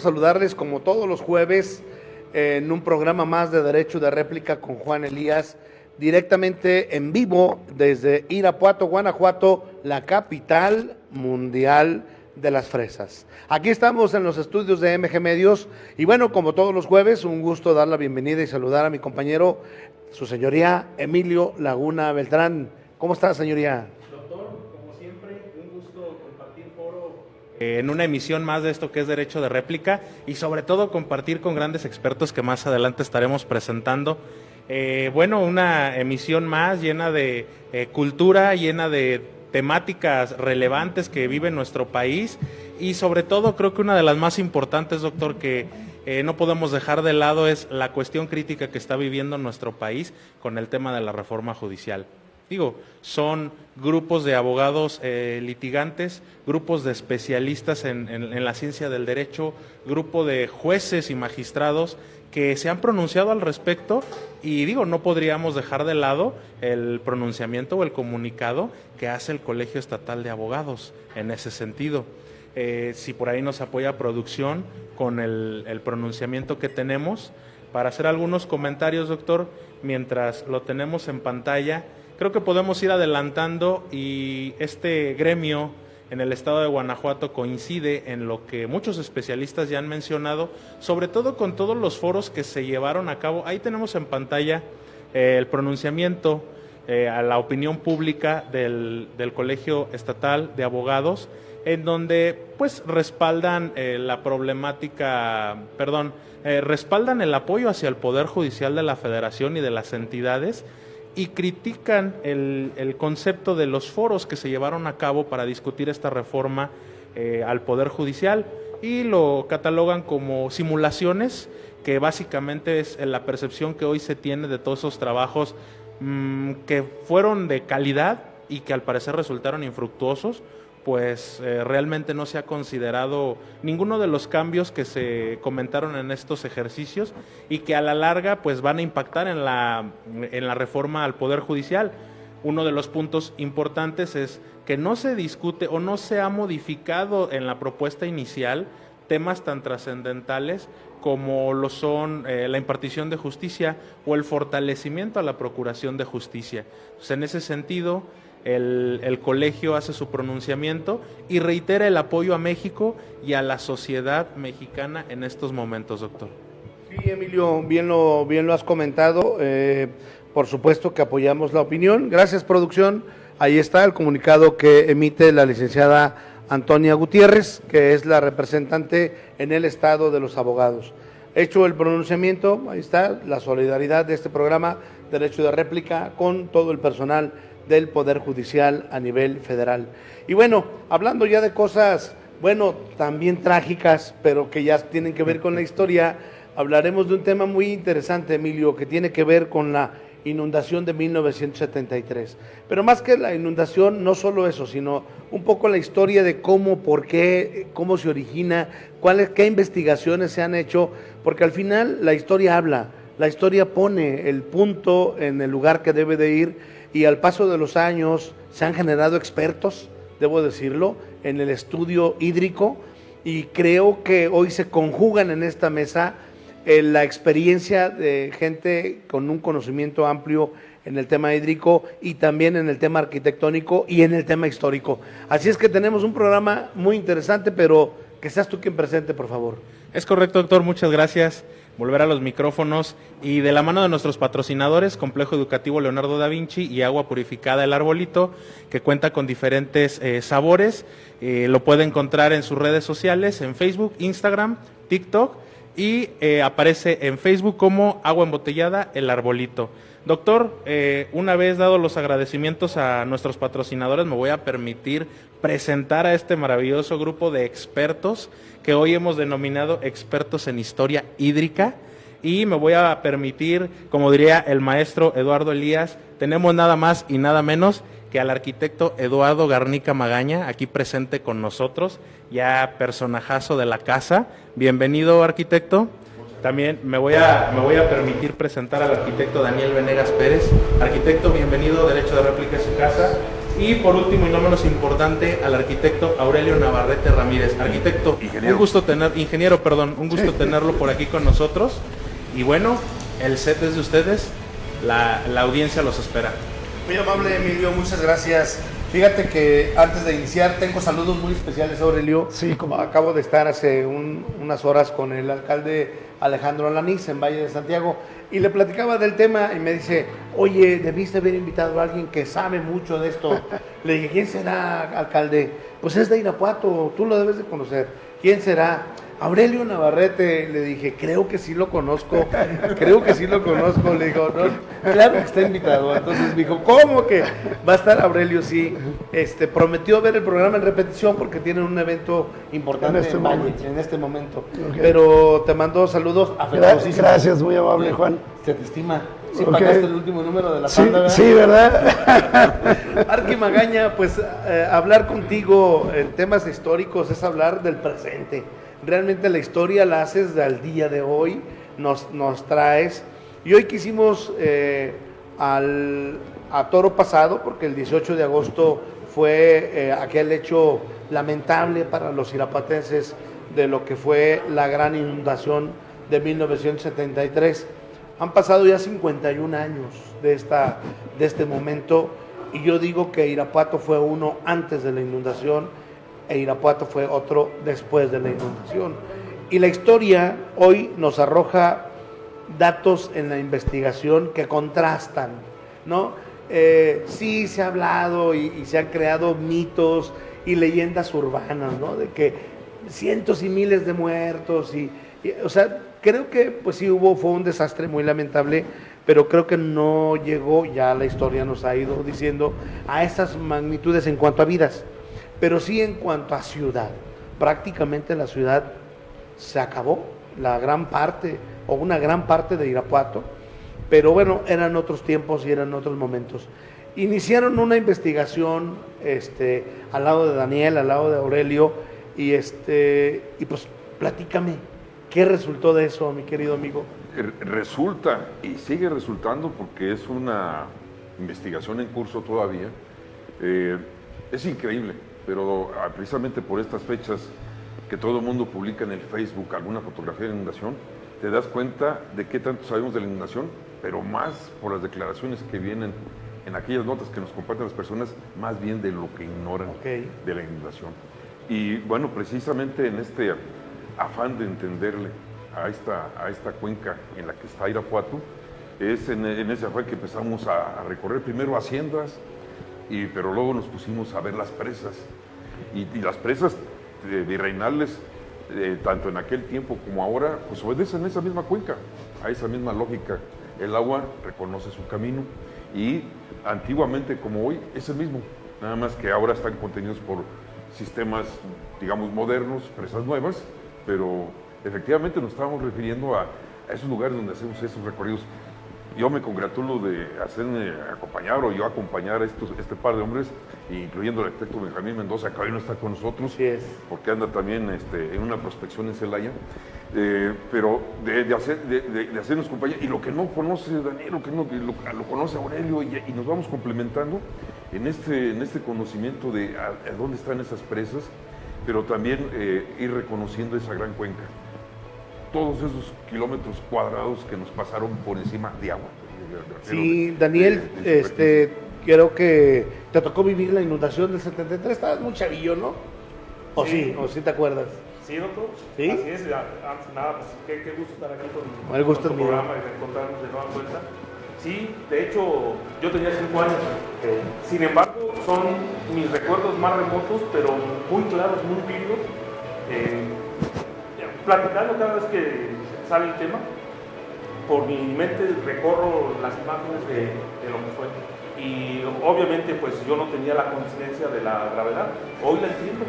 saludarles como todos los jueves en un programa más de Derecho de Réplica con Juan Elías, directamente en vivo desde Irapuato, Guanajuato, la capital mundial de las fresas. Aquí estamos en los estudios de MG Medios y bueno, como todos los jueves, un gusto dar la bienvenida y saludar a mi compañero, su señoría Emilio Laguna Beltrán. ¿Cómo está, señoría? Doctor, como siempre, un gusto compartir foro en una emisión más de esto que es Derecho de Réplica y sobre todo compartir con grandes expertos que más adelante estaremos presentando. Una emisión más llena de cultura, llena de temáticas relevantes que vive nuestro país y sobre todo creo que una de las más importantes, doctor, que no podemos dejar de lado es la cuestión crítica que está viviendo nuestro país con el tema de la reforma judicial. Son grupos de abogados litigantes, grupos de especialistas en la ciencia del derecho, grupo de jueces y magistrados que se han pronunciado al respecto y no podríamos dejar de lado el pronunciamiento o el comunicado que hace el Colegio Estatal de Abogados en ese sentido. Si por ahí nos apoya producción con el pronunciamiento que tenemos, para hacer algunos comentarios, doctor, mientras lo tenemos en pantalla. Creo que podemos ir adelantando y este gremio en el estado de Guanajuato coincide en lo que muchos especialistas ya han mencionado, sobre todo con todos los foros que se llevaron a cabo. Ahí tenemos en pantalla el pronunciamiento a la opinión pública del Colegio Estatal de Abogados, en donde respaldan respaldan el apoyo hacia el Poder Judicial de la Federación y de las entidades, y critican el concepto de los foros que se llevaron a cabo para discutir esta reforma al Poder Judicial y lo catalogan como simulaciones, que básicamente es la percepción que hoy se tiene de todos esos trabajos que fueron de calidad y que al parecer resultaron infructuosos, realmente no se ha considerado ninguno de los cambios que se comentaron en estos ejercicios y que a la larga van a impactar en la reforma al Poder Judicial. Uno de los puntos importantes es que no se discute o no se ha modificado en la propuesta inicial temas tan trascendentales como lo son la impartición de justicia o el fortalecimiento a la procuración de justicia. En ese sentido, el colegio hace su pronunciamiento y reitera el apoyo a México y a la sociedad mexicana en estos momentos, doctor. Sí, Emilio, bien lo has comentado. Por supuesto que apoyamos la opinión. Gracias, producción. Ahí está el comunicado que emite la licenciada Antonia Gutiérrez, que es la representante en el estado de los abogados. Hecho el pronunciamiento, ahí está la solidaridad de este programa Derecho de Réplica con todo el personal del Poder Judicial a nivel federal. Y bueno, hablando ya de cosas, también trágicas, pero que ya tienen que ver con la historia, hablaremos de un tema muy interesante, Emilio, que tiene que ver con la inundación de 1973. Pero más que la inundación, no solo eso, sino un poco la historia de cómo, por qué, cómo se origina, qué investigaciones se han hecho, porque al final la historia habla, la historia pone el punto en el lugar que debe de ir. Y al paso de los años se han generado expertos, debo decirlo, en el estudio hídrico y creo que hoy se conjugan en esta mesa la experiencia de gente con un conocimiento amplio en el tema hídrico y también en el tema arquitectónico y en el tema histórico. Así es que tenemos un programa muy interesante, pero que seas tú quien presente, por favor. Es correcto, doctor, muchas gracias. Volver a los micrófonos y de la mano de nuestros patrocinadores, Complejo Educativo Leonardo da Vinci y Agua Purificada El Arbolito, que cuenta con diferentes sabores. Lo puede encontrar en sus redes sociales, en Facebook, Instagram, TikTok y aparece en Facebook como Agua Embotellada El Arbolito. Doctor, una vez dado los agradecimientos a nuestros patrocinadores, me voy a permitir presentar a este maravilloso grupo de expertos que hoy hemos denominado expertos en historia hídrica y me voy a permitir, como diría el maestro Eduardo Elías, tenemos nada más y nada menos que al arquitecto Eduardo Garnica Magaña, aquí presente con nosotros, ya personajazo de la casa. Bienvenido, arquitecto. También me voy a permitir presentar al arquitecto Daniel Venegas Pérez. Arquitecto, bienvenido, Derecho de Réplica en su casa. Y por último y no menos importante, al arquitecto Aurelio Navarrete Ramírez. Arquitecto, Ingeniero. Un gusto tenerlo por aquí con nosotros. Y bueno, el set es de ustedes, la audiencia los espera. Muy amable, Emilio, muchas gracias. Fíjate que antes de iniciar tengo saludos muy especiales, Aurelio. Sí, como Acabo de estar hace unas horas con el alcalde Alejandro Alanís en Valle de Santiago y le platicaba del tema y me dice, oye, debiste haber invitado a alguien que sabe mucho de esto. Le dije, ¿quién será, alcalde? Pues es de Irapuato, tú lo debes de conocer. ¿Quién será? Aurelio Navarrete. Le dije, creo que sí lo conozco. Le digo, no, claro que está invitado. Entonces me dijo, ¿cómo que va a estar Aurelio? Sí, prometió ver el programa en repetición porque tienen un evento importante en este momento. Okay. Pero te mando saludos afectuosísimos. Gracias, muy amable, Juan. Se te estima. Sí, Okay. pagaste el último número de la Sí, panda, ¿verdad? sí, ¿verdad? Arqui Magaña, pues hablar contigo en temas históricos es hablar del presente. Realmente la historia la haces al día de hoy, nos traes. Y hoy quisimos a toro pasado, porque el 18 de agosto fue aquel hecho lamentable para los irapuatenses de lo que fue la gran inundación de 1973. Han pasado ya 51 años de este momento y yo digo que Irapuato fue uno antes de la inundación e Irapuato fue otro después de la inundación. Y la historia hoy nos arroja datos en la investigación que contrastan, ¿no? Sí se ha hablado y se han creado mitos y leyendas urbanas, ¿no? De que cientos y miles de muertos o sea, creo que pues sí fue un desastre muy lamentable, pero creo que no llegó, ya la historia nos ha ido diciendo, a esas magnitudes en cuanto a vidas, pero sí en cuanto a ciudad. Prácticamente la ciudad se acabó, la gran parte o una gran parte de Irapuato, pero bueno, eran otros tiempos y eran otros momentos. Iniciaron una investigación al lado de Daniel, al lado de Aurelio, y pues platícame, ¿qué resultó de eso, mi querido amigo? Resulta y sigue resultando porque es una investigación en curso todavía. Es increíble, pero precisamente por estas fechas que todo el mundo publica en el Facebook alguna fotografía de inundación, te das cuenta de qué tanto sabemos de la inundación, pero más por las declaraciones que vienen en aquellas notas que nos comparten las personas, más bien de lo que ignoran de la inundación. Y bueno, precisamente en este afán de entenderle a esta cuenca en la que está Irapuato, es en ese afán que empezamos a recorrer primero haciendas, pero luego nos pusimos a ver las presas, y las presas virreinales, tanto en aquel tiempo como ahora, pues obedecen a esa misma cuenca, a esa misma lógica. El agua reconoce su camino y antiguamente como hoy es el mismo, nada más que ahora están contenidos por sistemas, digamos, modernos, presas nuevas, pero efectivamente nos estábamos refiriendo a esos lugares donde hacemos esos recorridos. Yo me congratulo de hacerme acompañar o yo acompañar a este par de hombres, incluyendo el arquitecto Benjamín Mendoza, que hoy no está con nosotros, porque anda también en una prospección en Celaya, pero de hacernos compañía, y lo que no conoce Daniel, lo conoce Aurelio, y nos vamos complementando en este conocimiento de a dónde están esas presas, pero también ir reconociendo esa gran cuenca. Todos esos kilómetros cuadrados que nos pasaron por encima de agua. Sí, Daniel, creo que te tocó vivir la inundación del 73, estabas muy chavillo, ¿no? ¿O sí te acuerdas? Sí, doctor. ¿Sí? Así es, antes de nada, pues qué gusto estar aquí con El gusto tu es mío. programa y de encontrarnos de nueva cuenta. Sí, de hecho, yo tenía 5 años. Sin embargo, son mis recuerdos más remotos, pero muy claros, muy vívidos. Platicando cada vez que sale el tema, por mi mente recorro las imágenes de lo que fue. Y obviamente, pues yo no tenía la conciencia de la gravedad. Hoy la entiendo.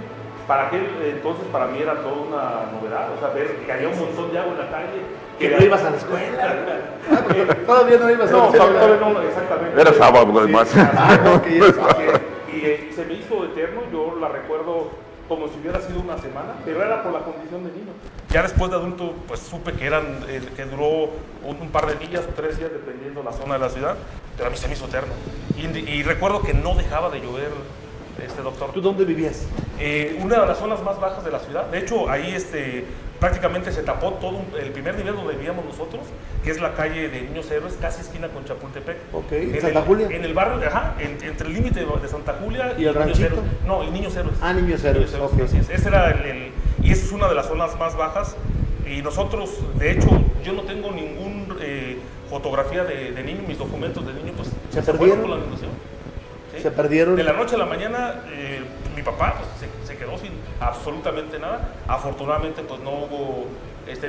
Para aquel entonces, para mí era toda una novedad. O sea, ver que había un montón de agua en la calle. Que no ibas a la escuela. Todavía no ibas a la escuela. No, todavía no, exactamente. Era sábado, además. Y se me hizo eterno. Yo la recuerdo como si hubiera sido una semana, pero era por la condición de niño. Ya después de adulto, pues supe que que duró un par de días o 3 días, dependiendo la zona de la ciudad, pero a mí se me hizo eterno. Y recuerdo que no dejaba de llover, doctor. ¿Tú dónde vivías? Una de las zonas más bajas de la ciudad. De hecho, ahí prácticamente se tapó todo el primer nivel donde vivíamos nosotros, que es la calle de Niños Héroes, casi esquina con Chapultepec. Ok, ¿en Santa Julia? En el barrio, entre el límite de Santa Julia ¿Y el Niños ranchito? Héroes. No, y Niños Héroes. Ah, Niños Héroes, ok. Así es. Ese era y esa es una de las zonas más bajas. Y nosotros, de hecho, yo no tengo ningún fotografía de niño, mis documentos de niño, pues ¿Se fueron perdieron? por la inundación. ¿Sí? ¿Se perdieron? De la noche a la mañana, mi papá pues, se quedó sin absolutamente nada. Afortunadamente, pues no hubo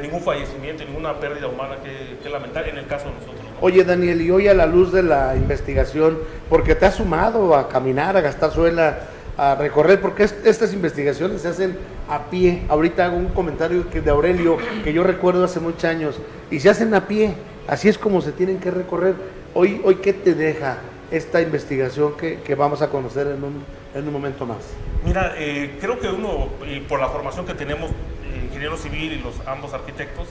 ningún fallecimiento, ninguna pérdida humana que lamentar en el caso de nosotros, ¿no? Oye, Daniel, y hoy a la luz de la investigación, porque te has sumado a caminar, a gastar suela, a recorrer, porque estas investigaciones se hacen a pie. Ahorita hago un comentario de Aurelio, que yo recuerdo hace muchos años, y se hacen a pie, así es como se tienen que recorrer. Hoy ¿qué te deja esta investigación que vamos a conocer en un momento más? Mira, creo que uno, y por la formación que tenemos, ingeniero civil y ambos arquitectos,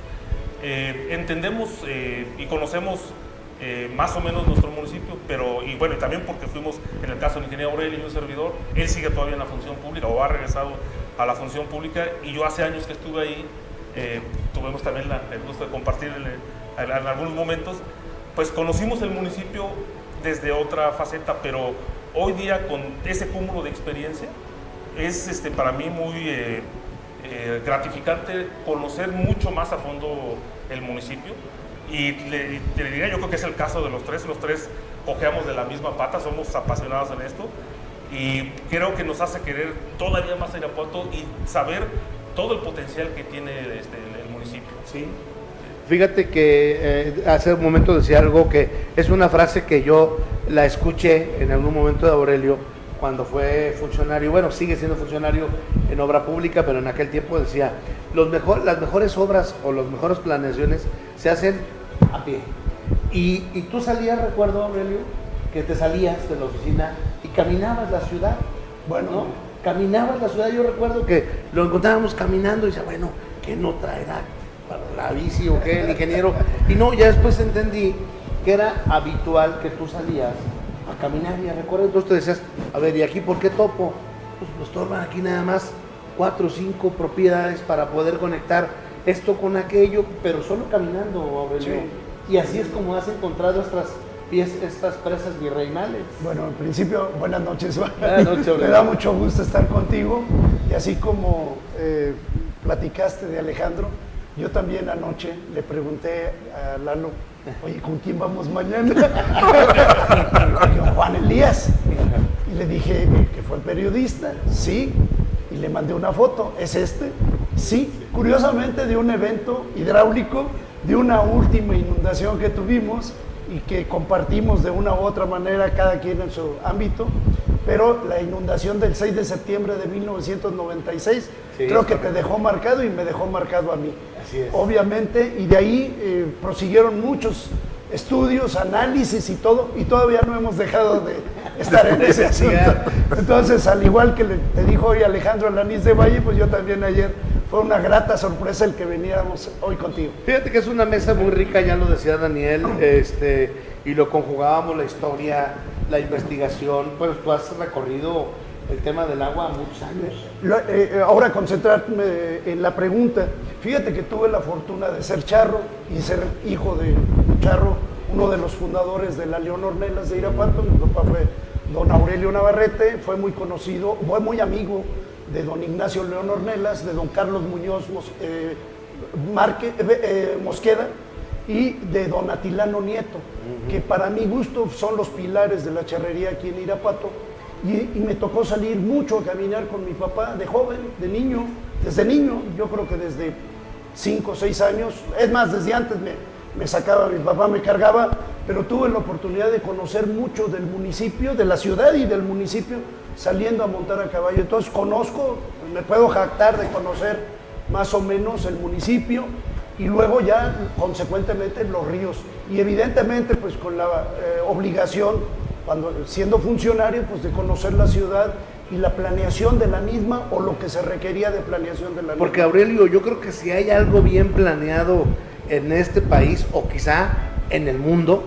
entendemos y conocemos más o menos nuestro municipio, y también porque fuimos, en el caso del ingeniero Aurelio y un servidor, él sigue todavía en la función pública o ha regresado a la función pública, y yo hace años que estuve ahí, tuvimos también el gusto de compartir en algunos momentos, pues conocimos el municipio desde otra faceta, pero hoy día con ese cúmulo de experiencia es para mí muy gratificante conocer mucho más a fondo el municipio. Y te diría, yo creo que es el caso de los tres cojeamos de la misma pata, somos apasionados en esto, y creo que nos hace querer todavía más a Irapuato y saber todo el potencial que tiene el municipio. Sí. Fíjate que hace un momento decía algo que es una frase que yo la escuché en algún momento de Aurelio cuando fue funcionario, bueno, sigue siendo funcionario en obra pública, pero en aquel tiempo decía, las mejores obras o las mejores planeaciones se hacen a pie. Y tú salías, recuerdo, Aurelio, que te salías de la oficina y caminabas la ciudad. Bueno, ¿no? Caminabas la ciudad, yo recuerdo que lo encontrábamos caminando y decía, bueno, ¿qué no traerá para la bici o qué, el ingeniero? Y no, ya después entendí que era habitual que tú salías a caminar y a recorrer. Entonces te decías, a ver, ¿y aquí por qué topo? Pues nos tornan aquí nada más 4 o 5 propiedades para poder conectar esto con aquello, pero solo caminando, Aurelio. Sí. Y así es como has encontrado estas presas virreinales. Bueno, en principio, buenas noches. Buenas noches, me da mucho gusto estar contigo. Y así como platicaste de Alejandro, yo también anoche le pregunté a Lalo, oye, ¿con quién vamos mañana? Juan Elías. Y le dije que fue el periodista. Sí. Y le mandé una foto. ¿Es este? Sí. Curiosamente, de un evento hidráulico, de una última inundación que tuvimos y que compartimos de una u otra manera, cada quien en su ámbito. Pero la inundación del 6 de septiembre de 1996, sí, creo que te dejó marcado y me dejó marcado a mí. Así es. Obviamente, y de ahí prosiguieron muchos estudios, análisis y todo, y todavía no hemos dejado de estar en ese asunto. Entonces, al igual que te dijo hoy Alejandro Alanís de Valle, pues yo también ayer, fue una grata sorpresa el que veníamos hoy contigo. Fíjate que es una mesa muy rica, ya lo decía Daniel, y lo conjugábamos, la historia, la investigación. Pues tú has recorrido el tema del agua muchos años. Ahora concentrarme en la pregunta. Fíjate que tuve la fortuna de ser charro y ser hijo de charro, uno de los fundadores de la León Ornelas de Irapuato. Mi papá fue don Aurelio Navarrete, fue muy conocido, fue muy amigo de don Ignacio León Ornelas, de don Carlos Muñoz Mosqueda y de don Atilano Nieto, que para mi gusto son los pilares de la charrería aquí en Irapuato. Y me tocó salir mucho a caminar con mi papá de joven, de niño, desde niño, yo creo que desde 5 o 6 años, es más, desde antes me sacaba, mi papá me cargaba, pero tuve la oportunidad de conocer mucho del municipio, de la ciudad y del municipio, saliendo a montar a caballo. Entonces conozco, me puedo jactar de conocer más o menos el municipio y luego ya consecuentemente los ríos. Y evidentemente pues con la obligación, cuando siendo funcionario, pues de conocer la ciudad y la planeación de la misma o lo que se requería de planeación de la Porque misma. Aurelio, yo creo que si hay algo bien planeado en este país o quizá en el mundo,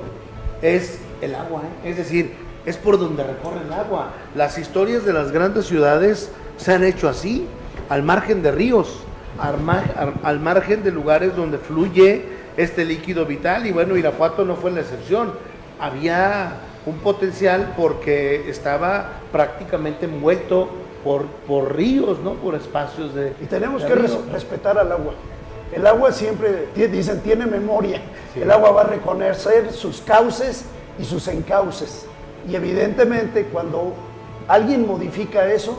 es el agua, ¿eh? Es decir, es por donde recorre el agua. Las historias de las grandes ciudades se han hecho así, al margen de ríos, al margen de lugares donde fluye este líquido vital, y bueno, Irapuato no fue la excepción. Había un potencial porque estaba prácticamente envuelto por ríos, ¿no? Por espacios de... Y tenemos de que río. respetar al agua. El agua siempre, dicen, tiene memoria. Sí. El agua va a reconocer sus cauces y sus encauces. Y evidentemente cuando alguien modifica eso,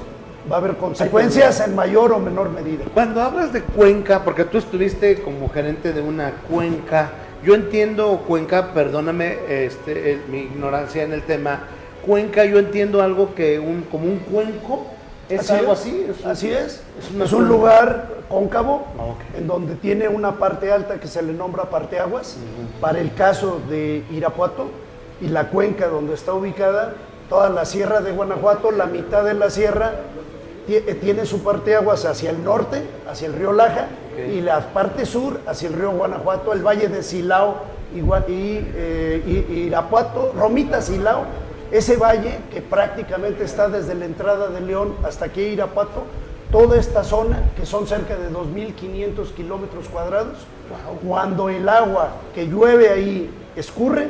va a haber consecuencias en mayor o menor medida. Cuando hablas de cuenca, porque tú estuviste como gerente de una cuenca, yo entiendo cuenca, perdóname mi ignorancia en el tema, cuenca yo entiendo algo que como un cuenco, ¿es algo así? Así es. Es un lugar cóncavo, en donde tiene una parte alta que se le nombra parteaguas, para el caso de Irapuato, y la cuenca donde está ubicada, toda la sierra de Guanajuato, la mitad de la sierra tiene su parteaguas hacia el norte, hacia el río Laja, y la parte sur hacia el río Guanajuato, el valle de Silao y Irapuato, Romita, Silao, ese valle que prácticamente está desde la entrada de León hasta aquí Irapuato, toda esta zona, que son cerca de 2.500 kilómetros cuadrados, cuando el agua que llueve ahí escurre,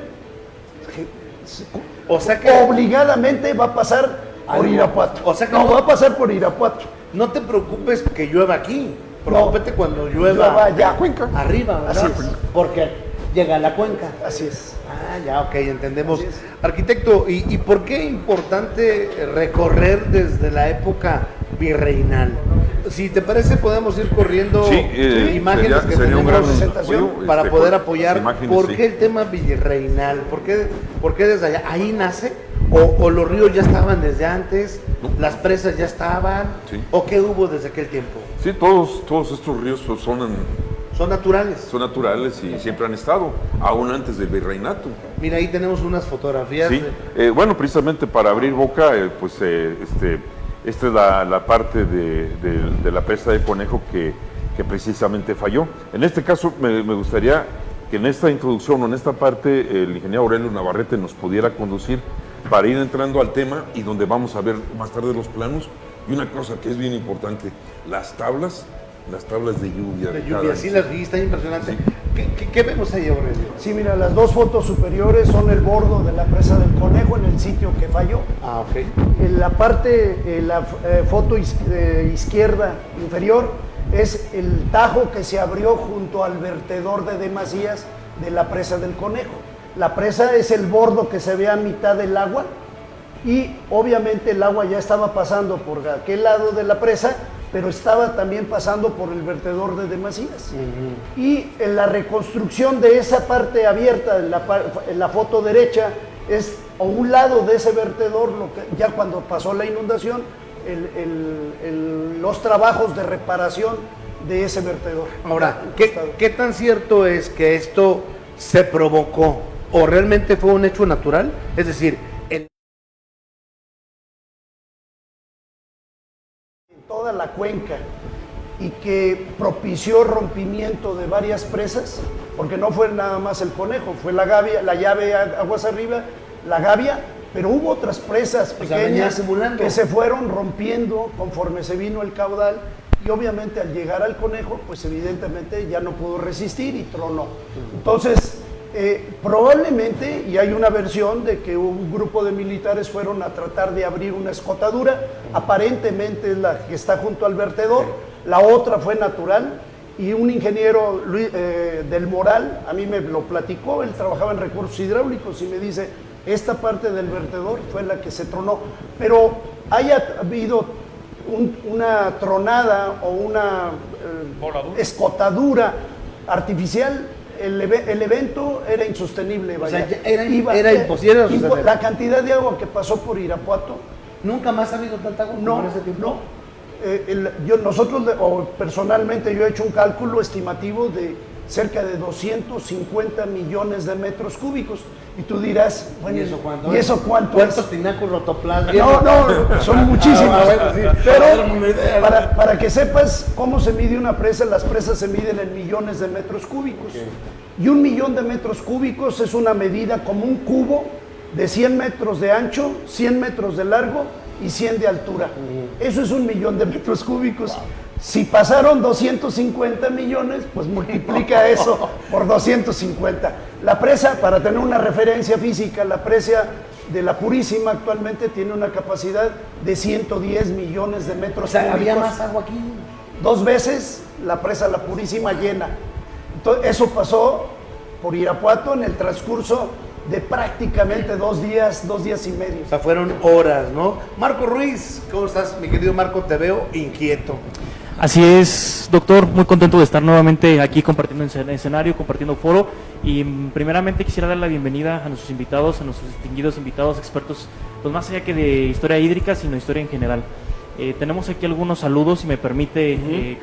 o sea que obligadamente va a pasar por Irapuato. O sea que no va a pasar por Irapuato. No te preocupes que llueva aquí, preocúpate cuando llueva allá, arriba, ¿verdad? Porque llega a la cuenca. Así es. Ah, ya, ok, entendemos. Arquitecto, ¿y por qué es importante recorrer desde la época virreinal? Si te parece, podemos ir corriendo imágenes que sería un tenemos gran presentación para poder apoyar. imágenes, ¿Por qué el tema virreinal? ¿Por qué desde allá? ¿Ahí nace? ¿O los ríos ya estaban desde antes? No. ¿Las presas ya estaban? Sí. ¿O qué hubo desde aquel tiempo? Sí, todos estos ríos pues, Son naturales. son naturales y siempre han estado, aún antes del virreinato. Mira, ahí tenemos unas fotografías. Sí, bueno, precisamente para abrir boca, esta es la parte de la presa de Conejo que precisamente falló. En este caso, me gustaría que en esta introducción o en esta parte el ingeniero Aurelio Navarrete nos pudiera conducir para ir entrando al tema y donde vamos a ver más tarde los planos. Y una cosa que es bien importante, las tablas de lluvia. De lluvia, sí las vi, está impresionante. Sí. ¿Qué vemos ahí, Aurelio? Sí, mira, las dos fotos superiores son el bordo de la presa del Conejo en el sitio que falló. Ah, ok. En la parte, la foto izquierda inferior es el tajo que se abrió junto al vertedor de Demasías de la presa del Conejo. La presa es el bordo que se ve a mitad del agua y obviamente el agua ya estaba pasando por aquel lado de la presa, pero estaba también pasando por el vertedor de Demasías. Y en la reconstrucción de esa parte abierta, en la foto derecha, es a un lado de ese vertedor, ya cuando pasó la inundación, los trabajos de reparación de ese vertedor. Ahora, ¿qué tan cierto es que esto se provocó o realmente fue un hecho natural? Es decir, toda la cuenca y que propició rompimiento de varias presas, porque no fue nada más el Conejo, fue la Gavia, la llave aguas arriba, la Gavia, pero hubo otras presas pequeñas que se fueron rompiendo conforme se vino el caudal y obviamente al llegar al Conejo, pues evidentemente ya no pudo resistir y tronó. Entonces, probablemente, y hay una versión de que un grupo de militares fueron a tratar de abrir una escotadura, aparentemente es la que está junto al vertedor, la otra fue natural, y un ingeniero del Moral, a mí me lo platicó, él trabajaba en recursos hidráulicos y me dice, esta parte del vertedor fue la que se tronó, pero haya habido una tronada o una escotadura artificial, el evento era insostenible. Vaya. O sea, era imposible. La cantidad de agua que pasó por Irapuato. ¿Nunca más ha habido tanta agua no, en ese tiempo? No. Nosotros, o personalmente, yo he hecho un cálculo estimativo de cerca de 250 millones de metros cúbicos. Y tú dirás, bueno, ¿Y eso cuánto ¿y es? eso cuánto ¿Cuántos es? tinacos rotoplas? No, son muchísimos. bueno, sí. Pero Para darme una idea. para que sepas cómo se mide una presa, las presas se miden en millones de metros cúbicos. Y 1 millón de metros cúbicos es una medida como un cubo de 100 metros de ancho, 100 metros de largo y 100 de altura. Eso es 1 millón de metros cúbicos. Si pasaron 250 millones, pues multiplica eso por 250. La presa, para tener una referencia física, la presa de la Purísima actualmente tiene una capacidad de 110 millones de metros O sea, cúbicos. había más agua aquí. 2 veces la presa La Purísima llena. Entonces, eso pasó por Irapuato en el transcurso de prácticamente 2 días y medio. O sea, fueron horas, ¿no? Marco Ruiz, ¿cómo estás, mi querido Marco? Te veo inquieto. Así es, doctor, muy contento de estar nuevamente aquí compartiendo escenario, compartiendo foro y primeramente quisiera dar la bienvenida a nuestros invitados, a nuestros distinguidos invitados, expertos, pues más allá que de historia hídrica, sino historia en general. Tenemos aquí algunos saludos, si me permite.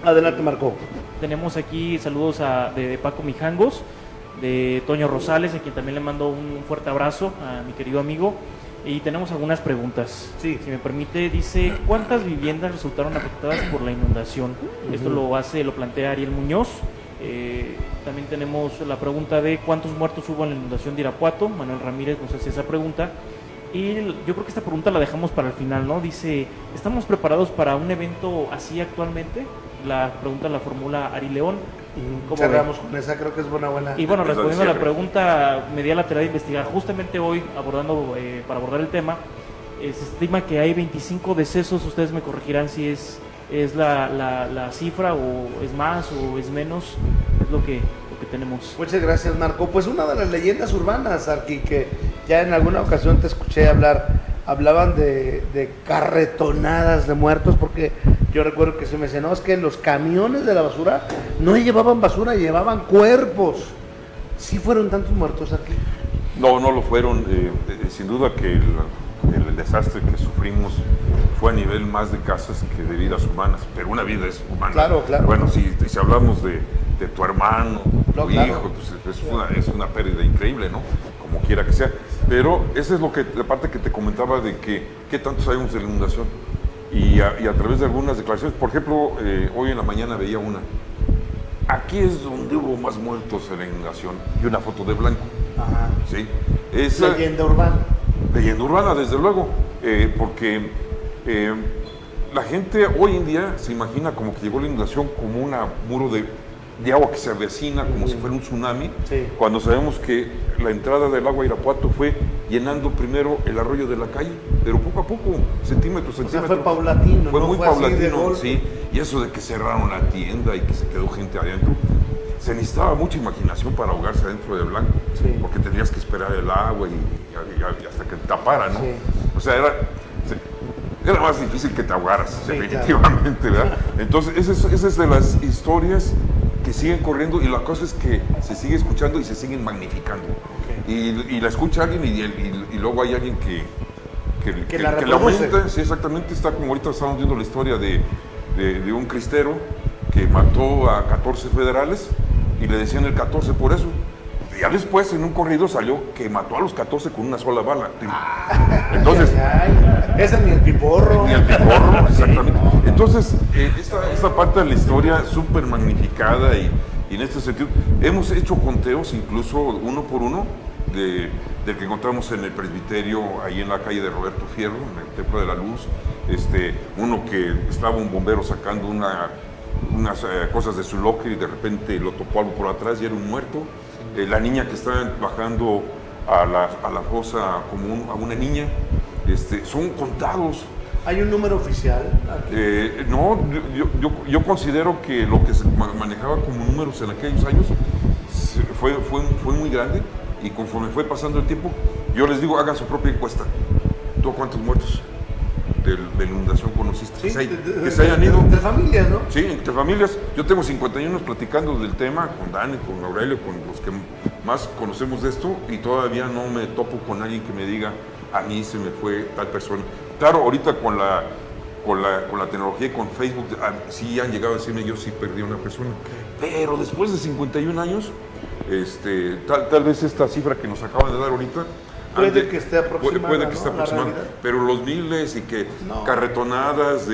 Adelante, Marco. Tenemos aquí saludos de Paco Mijangos, de Toño Rosales, a quien también le mando un fuerte abrazo a mi querido amigo. Y tenemos algunas preguntas. Sí. Si me permite, dice, ¿cuántas viviendas resultaron afectadas por la inundación? Esto lo plantea Ariel Muñoz. También tenemos la pregunta de ¿cuántos muertos hubo en la inundación de Irapuato? Manuel Ramírez nos hace esa pregunta. Y yo creo que esta pregunta la dejamos para el final, ¿no? Dice, ¿estamos preparados para un evento así actualmente? La pregunta la formula Ari León. ¿Cómo Cerramos con esa, creo que es buena. Y bueno, Esa respondiendo a la cierre. pregunta, me di a la tarea de investigar. Justamente hoy, para abordar el tema, se estima que hay 25 decesos. Ustedes me corregirán si es la cifra, o es más, o es menos. Es lo que tenemos. Muchas gracias, Marco. Pues una de las leyendas urbanas, Arqui, que ya en alguna ocasión te escuché hablaban de carretonadas de muertos, porque yo recuerdo que se me mencionó es que los camiones de la basura no llevaban basura, llevaban cuerpos. ¿Sí fueron tantos muertos aquí? No, no lo fueron. Sin duda que el desastre que sufrimos fue a nivel más de casas que de vidas humanas, pero una vida es humana. Claro, claro. Bueno, si hablamos de tu hermano, No, tu claro. hijo, pues es una pérdida increíble, ¿no? Como quiera que sea. Pero esa es la parte que te comentaba de qué tanto sabemos de la inundación. Y a través de algunas declaraciones, por ejemplo, hoy en la mañana veía una. Aquí es donde hubo más muertos en la inundación. Y una foto de blanco. Ajá. ¿Sí? Esa, Leyenda urbana. leyenda urbana, desde luego, porque la gente hoy en día se imagina como que llegó la inundación como un muro de agua que se avecina, como si fuera un tsunami, Sí. cuando sabemos que la entrada del agua a Irapuato fue llenando primero el arroyo de la calle, pero poco a poco, centímetros. O sea, fue paulatino, Fue no muy fue así de paulatino, golpe. sí. Y eso de que cerraron la tienda y que se quedó gente adentro, se necesitaba mucha imaginación para ahogarse adentro de blanco, Sí. porque tenías que esperar el agua y hasta que tapara, ¿no? Sí. O sea, era más difícil que te ahogaras, Sí, definitivamente, ¿verdad? Entonces, esa es de las historias que siguen corriendo y la cosa es que se sigue escuchando y se siguen magnificando. Y la escucha alguien y luego hay alguien que la la reproduce. aumenta. Sí, exactamente, está como ahorita estamos viendo la historia de un cristero que mató a 14 federales y le decían el 14 por eso. Y ya después en un corrido salió que mató a los 14 con una sola bala. Entonces, Ese ni el piporro. ni el piporro, exactamente. Entonces, esta parte de la historia súper magnificada y en este sentido, hemos hecho conteos incluso uno por uno del que encontramos en el presbiterio, ahí en la calle de Roberto Fierro, en el Templo de la Luz, uno que estaba un bombero sacando unas cosas de su locker y de repente lo topó algo por atrás y era un muerto. La niña que está bajando a la fosa como a una niña, son contados. ¿Hay un número oficial? No, yo considero que lo que se manejaba como números en aquellos años fue muy grande y conforme fue pasando el tiempo, yo les digo, hagan su propia encuesta. ¿Tú cuántos muertos de la inundación conociste? Sí, que se hayan ido. De familias, ¿no? Sí, entre familias. Yo tengo 51 años platicando del tema con Dani, con Aurelio, con los que más conocemos de esto y todavía no me topo con alguien que me diga, a mí se me fue tal persona. Claro, ahorita con con la tecnología y con Facebook, sí han llegado a decirme, yo sí perdí a una persona. Pero después de 51 años, tal vez esta cifra que nos acaban de dar ahorita, Puede que esté aproximada, puede que ¿no? esté La aproximada, realidad. pero los miles y que No. carretonadas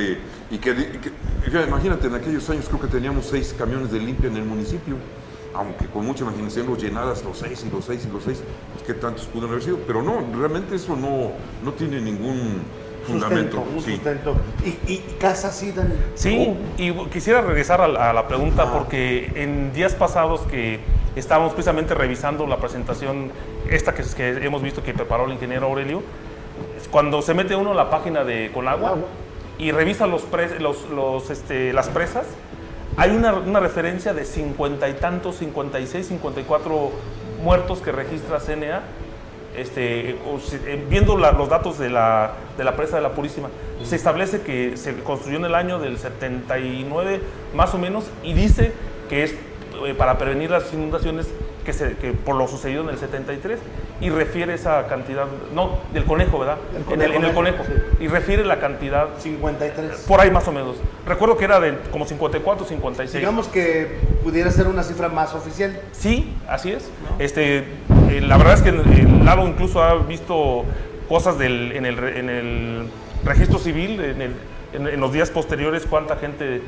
fíjate, imagínate, en aquellos años creo que teníamos 6 camiones de limpia en el municipio, aunque con mucha imaginación los llenadas los 6 y los 6 y los 6, pues qué tantos pudieron haber sido, pero no, realmente eso no tiene ningún fundamento. Un Sí. sustento. ¿Y casas sí, Dani? Sí, y quisiera regresar a la pregunta porque en días pasados que estábamos precisamente revisando la presentación esta que hemos visto que preparó el ingeniero Aurelio, cuando se mete uno a la página de Conagua y revisa las presas, hay una referencia de 50 y tantos, 56, 54 muertos que registra CNA. Viendo los datos de la presa de la Purísima, se establece que se construyó en el año del 79 más o menos y dice que es para prevenir las inundaciones que por lo sucedido en el 73 y refiere esa cantidad, no, del Conejo, ¿verdad? En el Conejo, sí. y refiere la cantidad 53. por ahí más o menos. Recuerdo que era de como 54, 56. Digamos que pudiera ser una cifra más oficial. Sí, así es. La verdad es que Lalo incluso ha visto cosas en el registro civil, en los días posteriores, cuánta gente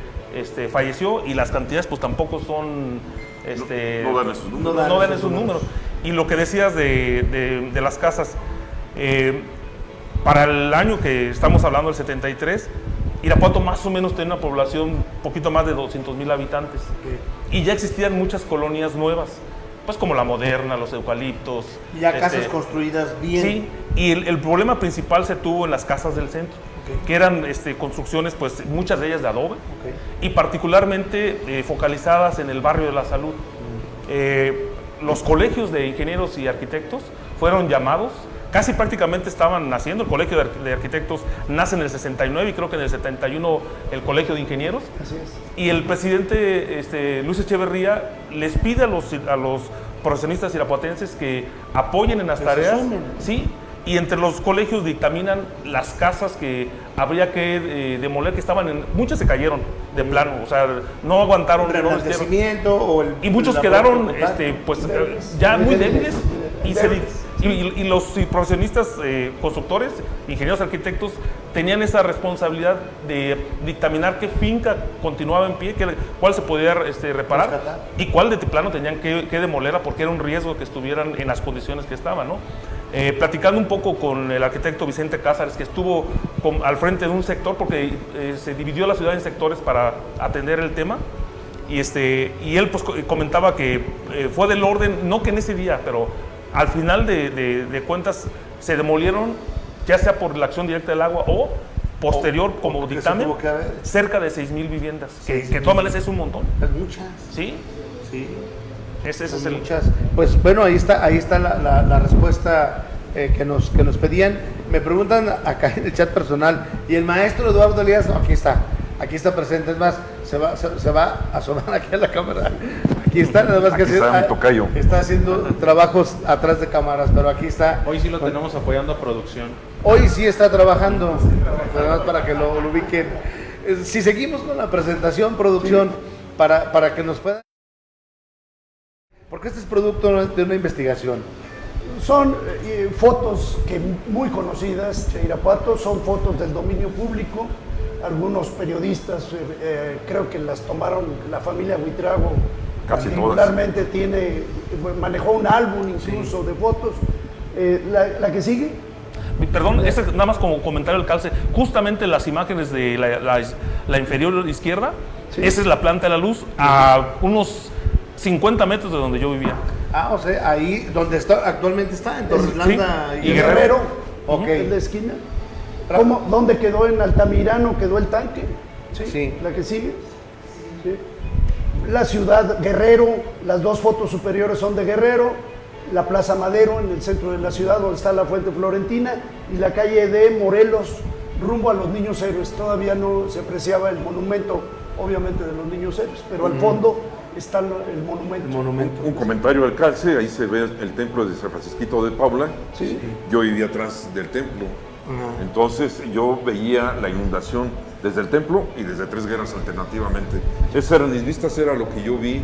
falleció y las cantidades pues tampoco son... No dan esos números. No dan esos números. Y lo que decías de las casas, para el año que estamos hablando, el 73, Irapuato más o menos tenía una población un poquito más de 200,000 habitantes. Y ya existían muchas colonias nuevas, pues como La Moderna, Los Eucaliptos. Ya casas construidas bien. Sí, y el problema principal se tuvo en las casas del centro, que eran construcciones, pues muchas de ellas de adobe, y particularmente focalizadas en el barrio de la Salud. Los colegios de ingenieros y arquitectos fueron llamados, casi prácticamente estaban naciendo. El colegio de arquitectos nace en el 69 y creo que en el 71 el colegio de ingenieros. Así es. Y el presidente Luis Echeverría les pide a los profesionistas irapuatenses que apoyen en las tareas. Sí, y entre los colegios dictaminan las casas que habría que demoler, que muchas se cayeron de plano, o sea, no aguantaron. El enaltecimiento o el... Y muchos la quedaron propia ya muy débiles débiles. y los profesionistas constructores, ingenieros arquitectos, tenían esa responsabilidad de dictaminar qué finca continuaba en pie, cuál se podía reparar Rescatar. y cuál de plano tenían que demoler porque era un riesgo que estuvieran en las condiciones que estaban, ¿no? Platicando un poco con el arquitecto Vicente Cázares, que estuvo al frente de un sector porque se dividió la ciudad en sectores para atender el tema. Y él pues comentaba que fue del orden, no que en ese día, pero al final de cuentas se demolieron, ya sea por la acción directa del agua o posterior como porque se dictamen, tuvo que haber. cerca de 6,000 viviendas, que de todas maneras es un montón. Es muchas. ¿Sí? Sí. Ese es Son el... muchas. Pues bueno, ahí está la respuesta que nos pedían. Me preguntan acá en el chat personal, ¿y el maestro Eduardo Elías? No, aquí está presente, es más, se va a asomar aquí a la cámara. Aquí está, nada más que Aquí está mi tocayo. está haciendo trabajos atrás de cámaras, pero aquí está. Hoy sí lo tenemos apoyando a producción. Hoy sí está trabajando, además para que lo ubiquen. Si seguimos con la presentación, producción, para que nos puedan... Porque este es producto de una investigación. Son fotos muy conocidas de Irapuato, son fotos del dominio público. Algunos periodistas creo que las tomaron, la familia Buitrago Casi particularmente manejó un álbum incluso de fotos. La que sigue. Perdón, nada más como comentario del calce, justamente las imágenes de la inferior izquierda, esa es la planta de la luz a unos 50 metros de donde yo vivía. O sea, ahí donde actualmente está, en Torreslanda Sí, y y Guerrero. Guerrero. En la esquina. ¿Dónde quedó en Altamirano? ¿Quedó el tanque? Sí. La que sigue. Sí. La ciudad Guerrero, las dos fotos superiores son de Guerrero, la Plaza Madero en el centro de la ciudad donde está la Fuente Florentina y la calle de Morelos rumbo a los Niños Héroes. Todavía no se apreciaba el monumento, obviamente, de los Niños Héroes, pero al fondo está el monumento. Un comentario al calce, ahí se ve el templo de San Francisquito de Paula. Sí. Yo vivía atrás del templo Entonces yo veía la inundación desde el templo y desde Tres Guerras alternativamente. Esas eran mis vistas, era lo que yo vi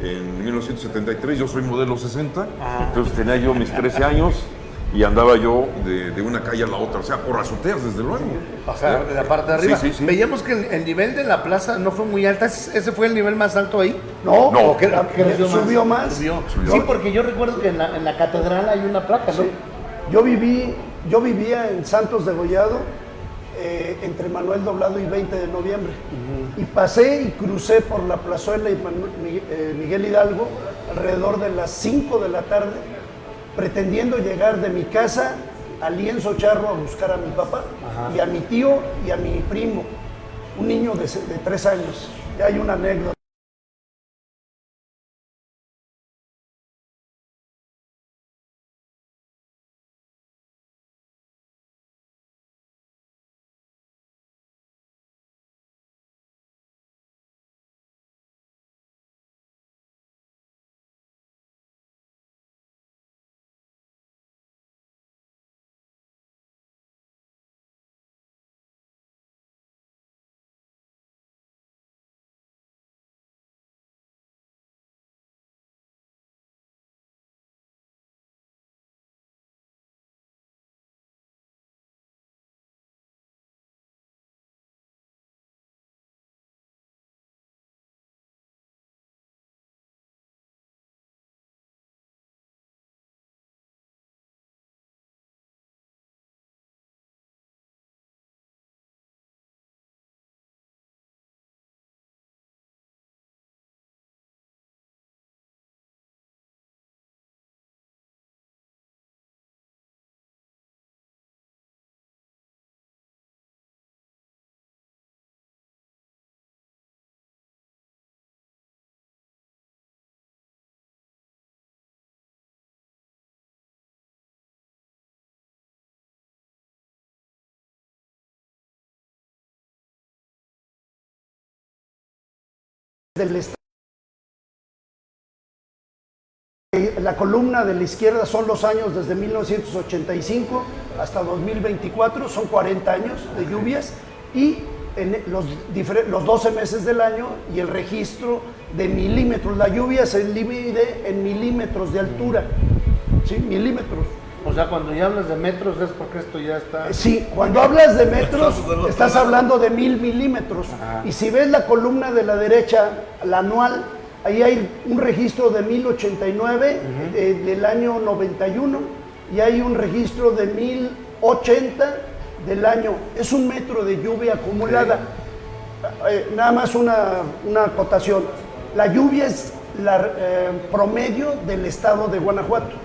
en 1973. Yo soy modelo 60, entonces tenía yo mis 13 años y andaba yo de una calle a la otra, o sea, por azoteas, desde luego. O sea, de la parte de arriba. Sí, sí, sí. Veíamos que el nivel de la plaza no fue muy alta. ¿Ese fue el nivel más alto ahí? No, No. ¿O qué subió más. Subió. Sí, porque yo recuerdo que en la catedral hay una placa, ¿no? Sí. Yo vivía en Santos de Gollado, entre Manuel Doblado y 20 de noviembre. Y pasé y crucé por la plazuela y Miguel Hidalgo alrededor de las 5 de la tarde, pretendiendo llegar de mi casa a Lienzo Charro a buscar a mi papá y a mi tío y a mi primo, un niño de 3 años. Ya hay una anécdota. Del estado. La columna de la izquierda son los años desde 1985 hasta 2024, son 40 años de lluvias, y en los 12 meses del año y el registro de milímetros. La lluvia se divide en milímetros de altura, ¿sí? Milímetros. O sea, cuando ya hablas de metros es porque esto ya está... Sí, cuando hablas de metros, estás hablando de 1000 milímetros. Y si ves la columna de la derecha, la anual, ahí hay un registro de 1089 del año 91 y hay un registro de 1080 del año. Es un metro de lluvia acumulada. Nada más una acotación. La lluvia es promedio del estado de Guanajuato.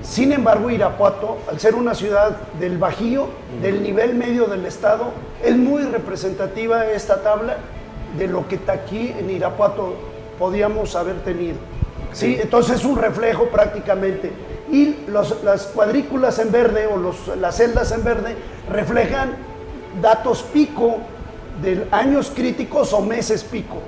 Sin embargo, Irapuato, al ser una ciudad del Bajío, del nivel medio del estado, es muy representativa esta tabla de lo que aquí en Irapuato podíamos haber tenido. ¿Sí? Entonces es un reflejo prácticamente. Y las cuadrículas en verde o las celdas en verde reflejan datos pico de años críticos o meses pico.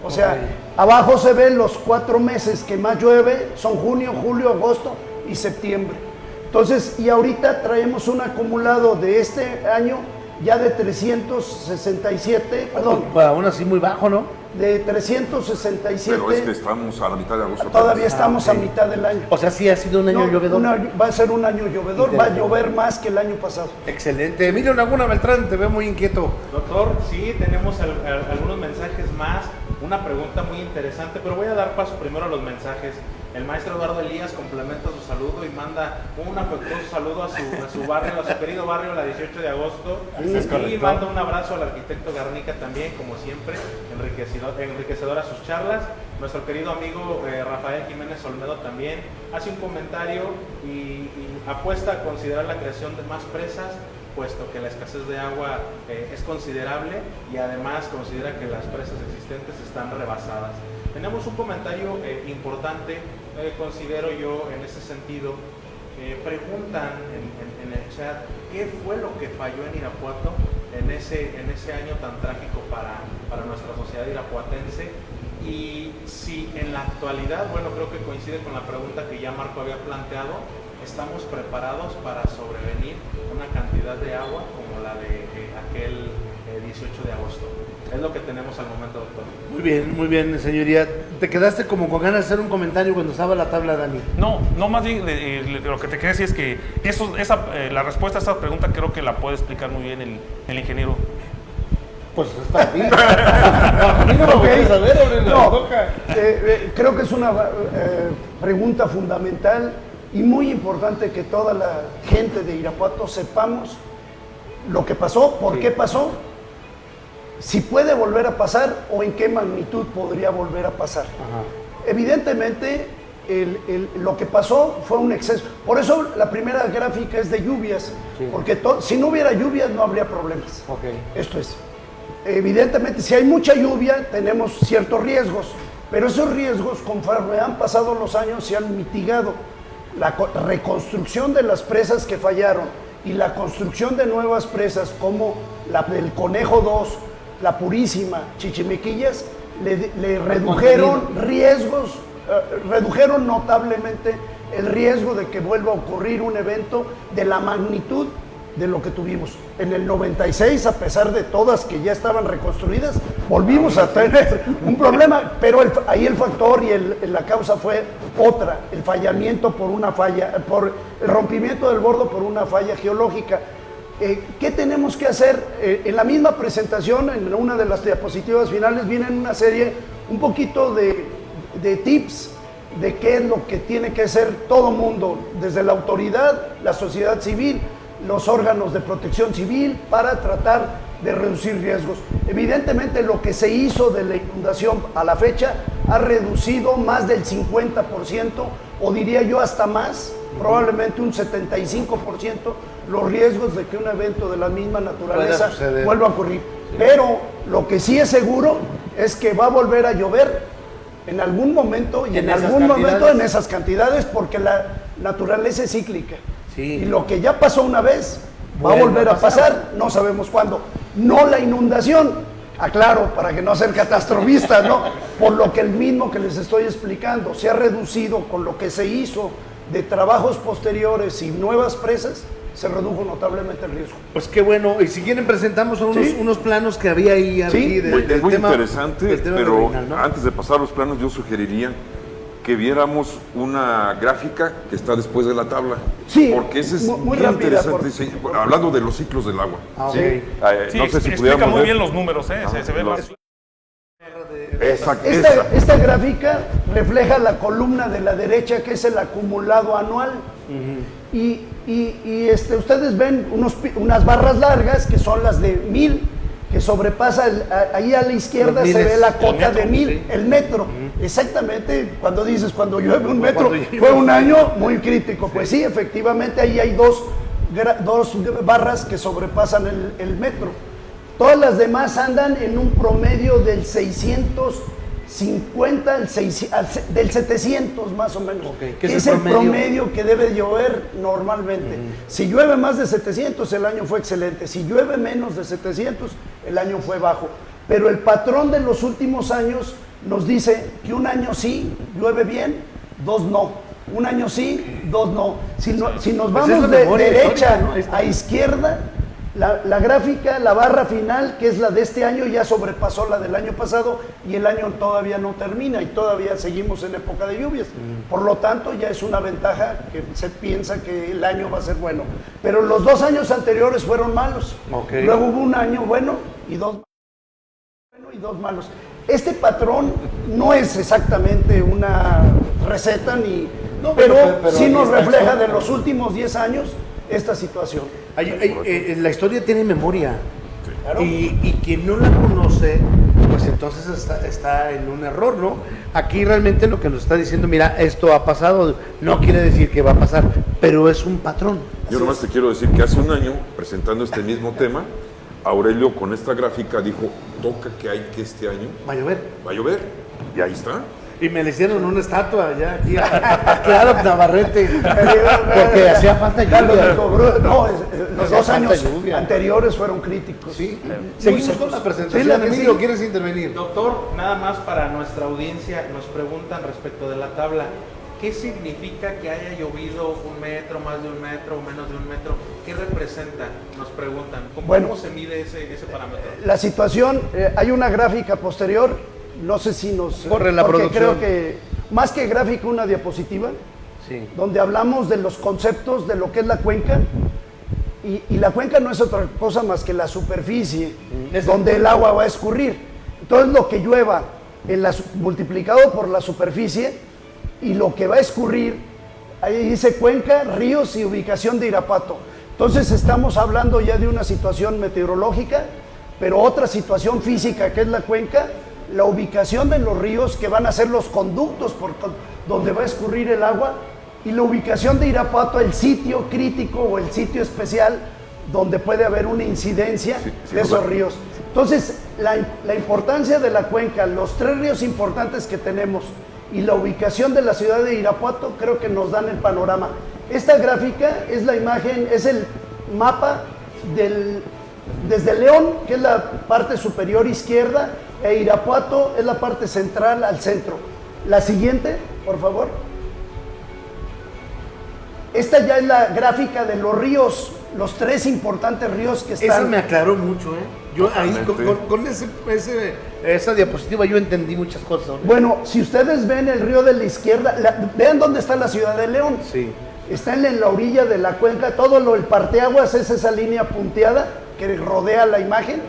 O sea, abajo se ven los 4 meses que más llueve, son junio, julio, agosto y septiembre. Entonces, y ahorita traemos un acumulado de este año ya de 367, perdón. Aún así muy bajo, ¿no? De 367. Pero es que estamos a la mitad de agosto. Todavía estamos a mitad del año. O sea, sí ha sido un año llovedor. Va a ser un año llovedor, va a llover más que el año pasado. Excelente. Emilio Laguna Beltrán, te veo muy inquieto. Doctor, sí, tenemos algunos mensajes más, una pregunta muy interesante, pero voy a dar paso primero a los mensajes. El maestro Eduardo Elías complementa su saludo y manda un afectuoso saludo a su barrio, a su querido barrio, la 18 de agosto. Y manda un abrazo al arquitecto Garnica también, como siempre, enriquecedora sus charlas. Nuestro querido amigo Rafael Jiménez Olmedo también hace un comentario y apuesta a considerar la creación de más presas, puesto que la escasez de agua es considerable y además considera que las presas existentes están rebasadas. Tenemos un comentario importante, considero yo en ese sentido. Preguntan en el chat qué fue lo que falló en Irapuato en ese año tan trágico para nuestra sociedad irapuatense, y si en la actualidad, bueno, creo que coincide con la pregunta que ya Marco había planteado, estamos preparados para sobrevenir una cantidad de agua como la de aquel 18 de agosto. Es lo que tenemos al momento, doctor. Muy bien, señoría. ¿Te quedaste como con ganas de hacer un comentario cuando estaba la tabla, Dani? No, más bien lo que te quería decir es que la respuesta a esa pregunta creo que la puede explicar muy bien el ingeniero. Pues es para ti. A mí no me puedes saber, No, creo que es una pregunta fundamental y muy importante que toda la gente de Irapuato sepamos lo que pasó, por qué pasó, si puede volver a pasar o en qué magnitud podría volver a pasar. Ajá. Evidentemente, lo que pasó fue un exceso. Por eso la primera gráfica es de lluvias, Sí. porque si no hubiera lluvias no habría problemas. Ok. Esto es. Evidentemente, si hay mucha lluvia, tenemos ciertos riesgos, pero esos riesgos, conforme han pasado los años, se han mitigado. La reconstrucción de las presas que fallaron y la construcción de nuevas presas, como la del Conejo 2, la Purísima, Chichimequillas, le redujeron riesgos, redujeron notablemente el riesgo de que vuelva a ocurrir un evento de la magnitud de lo que tuvimos. En el 96, a pesar de todas que ya estaban reconstruidas, volvimos a tener un problema, pero ahí el factor y la causa fue otra, el fallamiento por una falla, por el rompimiento del bordo por una falla geológica. ¿Qué tenemos que hacer? En la misma presentación, en una de las diapositivas finales, vienen una serie, un poquito de tips de qué es lo que tiene que hacer todo mundo, desde la autoridad, la sociedad civil, los órganos de protección civil, para tratar de reducir riesgos. Evidentemente, lo que se hizo de la inundación a la fecha ha reducido más del 50%, o diría yo hasta más, probablemente un 75%, los riesgos de que un evento de la misma naturaleza vuelva a ocurrir. Sí. Pero lo que sí es seguro es que va a volver a llover en algún momento y en algún momento en esas cantidades, porque la naturaleza es cíclica. Sí. Y lo que ya pasó una vez va a volver a pasar, no sabemos cuándo. No la inundación, aclaro, para que no ser catastrofistas, ¿no? Por lo que el mismo que les estoy explicando, se ha reducido con lo que se hizo de trabajos posteriores y nuevas presas, se redujo notablemente el riesgo. Pues qué bueno, y si quieren presentamos unos planos que había ahí. Sí, es muy interesante, pero original, ¿no? Antes de pasar los planos yo sugeriría que viéramos una gráfica que está después de la tabla. Sí, porque ese es muy bien rápida, interesante, sí, hablando de los ciclos del agua. Okay. Sí, no sé si explica muy bien los números, se ve más. Esta gráfica refleja la columna de la derecha, que es el acumulado anual. Y ustedes ven unas barras largas que son las de 1000, que sobrepasa, ahí a la izquierda se ve la cota de 1000, el metro. Exactamente, cuando llueve un metro, fue un año muy crítico. Pues sí, efectivamente, ahí hay dos barras que sobrepasan el metro. Todas las demás andan en un promedio del 650, del 700 más o menos. Okay. ¿Qué es el promedio que debe llover normalmente? Si llueve más de 700, el año fue excelente. Si llueve menos de 700, el año fue bajo. Pero el patrón de los últimos años nos dice que un año sí llueve bien, 2 no. Un año sí, 2 no. Si nos vamos de derecha a izquierda, la gráfica, la barra final, que es la de este año, ya sobrepasó la del año pasado, y el año todavía no termina y todavía seguimos en época de lluvias. Por lo tanto, ya es una ventaja que se piensa que el año va a ser bueno. Pero los 2 años anteriores fueron malos. Okay. Luego hubo un año bueno y 2 malos. Este patrón no es exactamente una receta, pero sí nos refleja de los últimos 10 años esta situación. La historia tiene memoria, sí, claro. Y quien no la conoce, pues entonces está en un error, ¿no? Aquí realmente lo que nos está diciendo, mira, esto ha pasado, no quiere decir que va a pasar, pero es un patrón. Yo nomás te quiero decir que hace un año, presentando este mismo tema, Aurelio con esta gráfica dijo, toca que este año va a llover. Va a llover, y ahí está. Y me le hicieron una estatua ya aquí claro, Navarrete, porque hacía falta lluvia. Los 2 años anteriores fueron críticos. Sí. Seguimos con la presentación. Emilio, ¿quieres intervenir? Doctor, nada más para nuestra audiencia, nos preguntan respecto de la tabla. ¿Qué significa que haya llovido 1 metro, más de 1 metro o menos de 1 metro? ¿Qué representa? Nos preguntan. ¿Cómo se mide ese parámetro? La situación, hay una gráfica posterior, no sé si nos... Corre la porque producción. creo que, más que gráfica, una diapositiva, Sí. donde hablamos de los conceptos de lo que es la cuenca, y la cuenca no es otra cosa más que la superficie donde el agua va a escurrir. Entonces lo que llueva multiplicado por la superficie y lo que va a escurrir, ahí dice cuenca, ríos y ubicación de Irapuato. Entonces estamos hablando ya de una situación meteorológica, pero otra situación física que es la cuenca, la ubicación de los ríos que van a ser los conductos donde va a escurrir el agua, y la ubicación de Irapuato, el sitio crítico o el sitio especial donde puede haber una incidencia de esos ríos. Entonces, la importancia de la cuenca, los 3 ríos importantes que tenemos y la ubicación de la ciudad de Irapuato, creo que nos dan el panorama. Esta gráfica es la imagen, es el mapa desde León, que es la parte superior izquierda, e Irapuato es la parte central al centro. La siguiente, por favor. Esta ya es la gráfica de los ríos, los 3 importantes ríos que están. Eso me aclaró mucho, ¿eh? Yo ahí con esa diapositiva yo entendí muchas cosas. ¿No? Bueno, si ustedes ven el río de la izquierda, vean dónde está la ciudad de León. Sí. Está en la orilla de la cuenca, el parteaguas es esa línea punteada que rodea la imagen.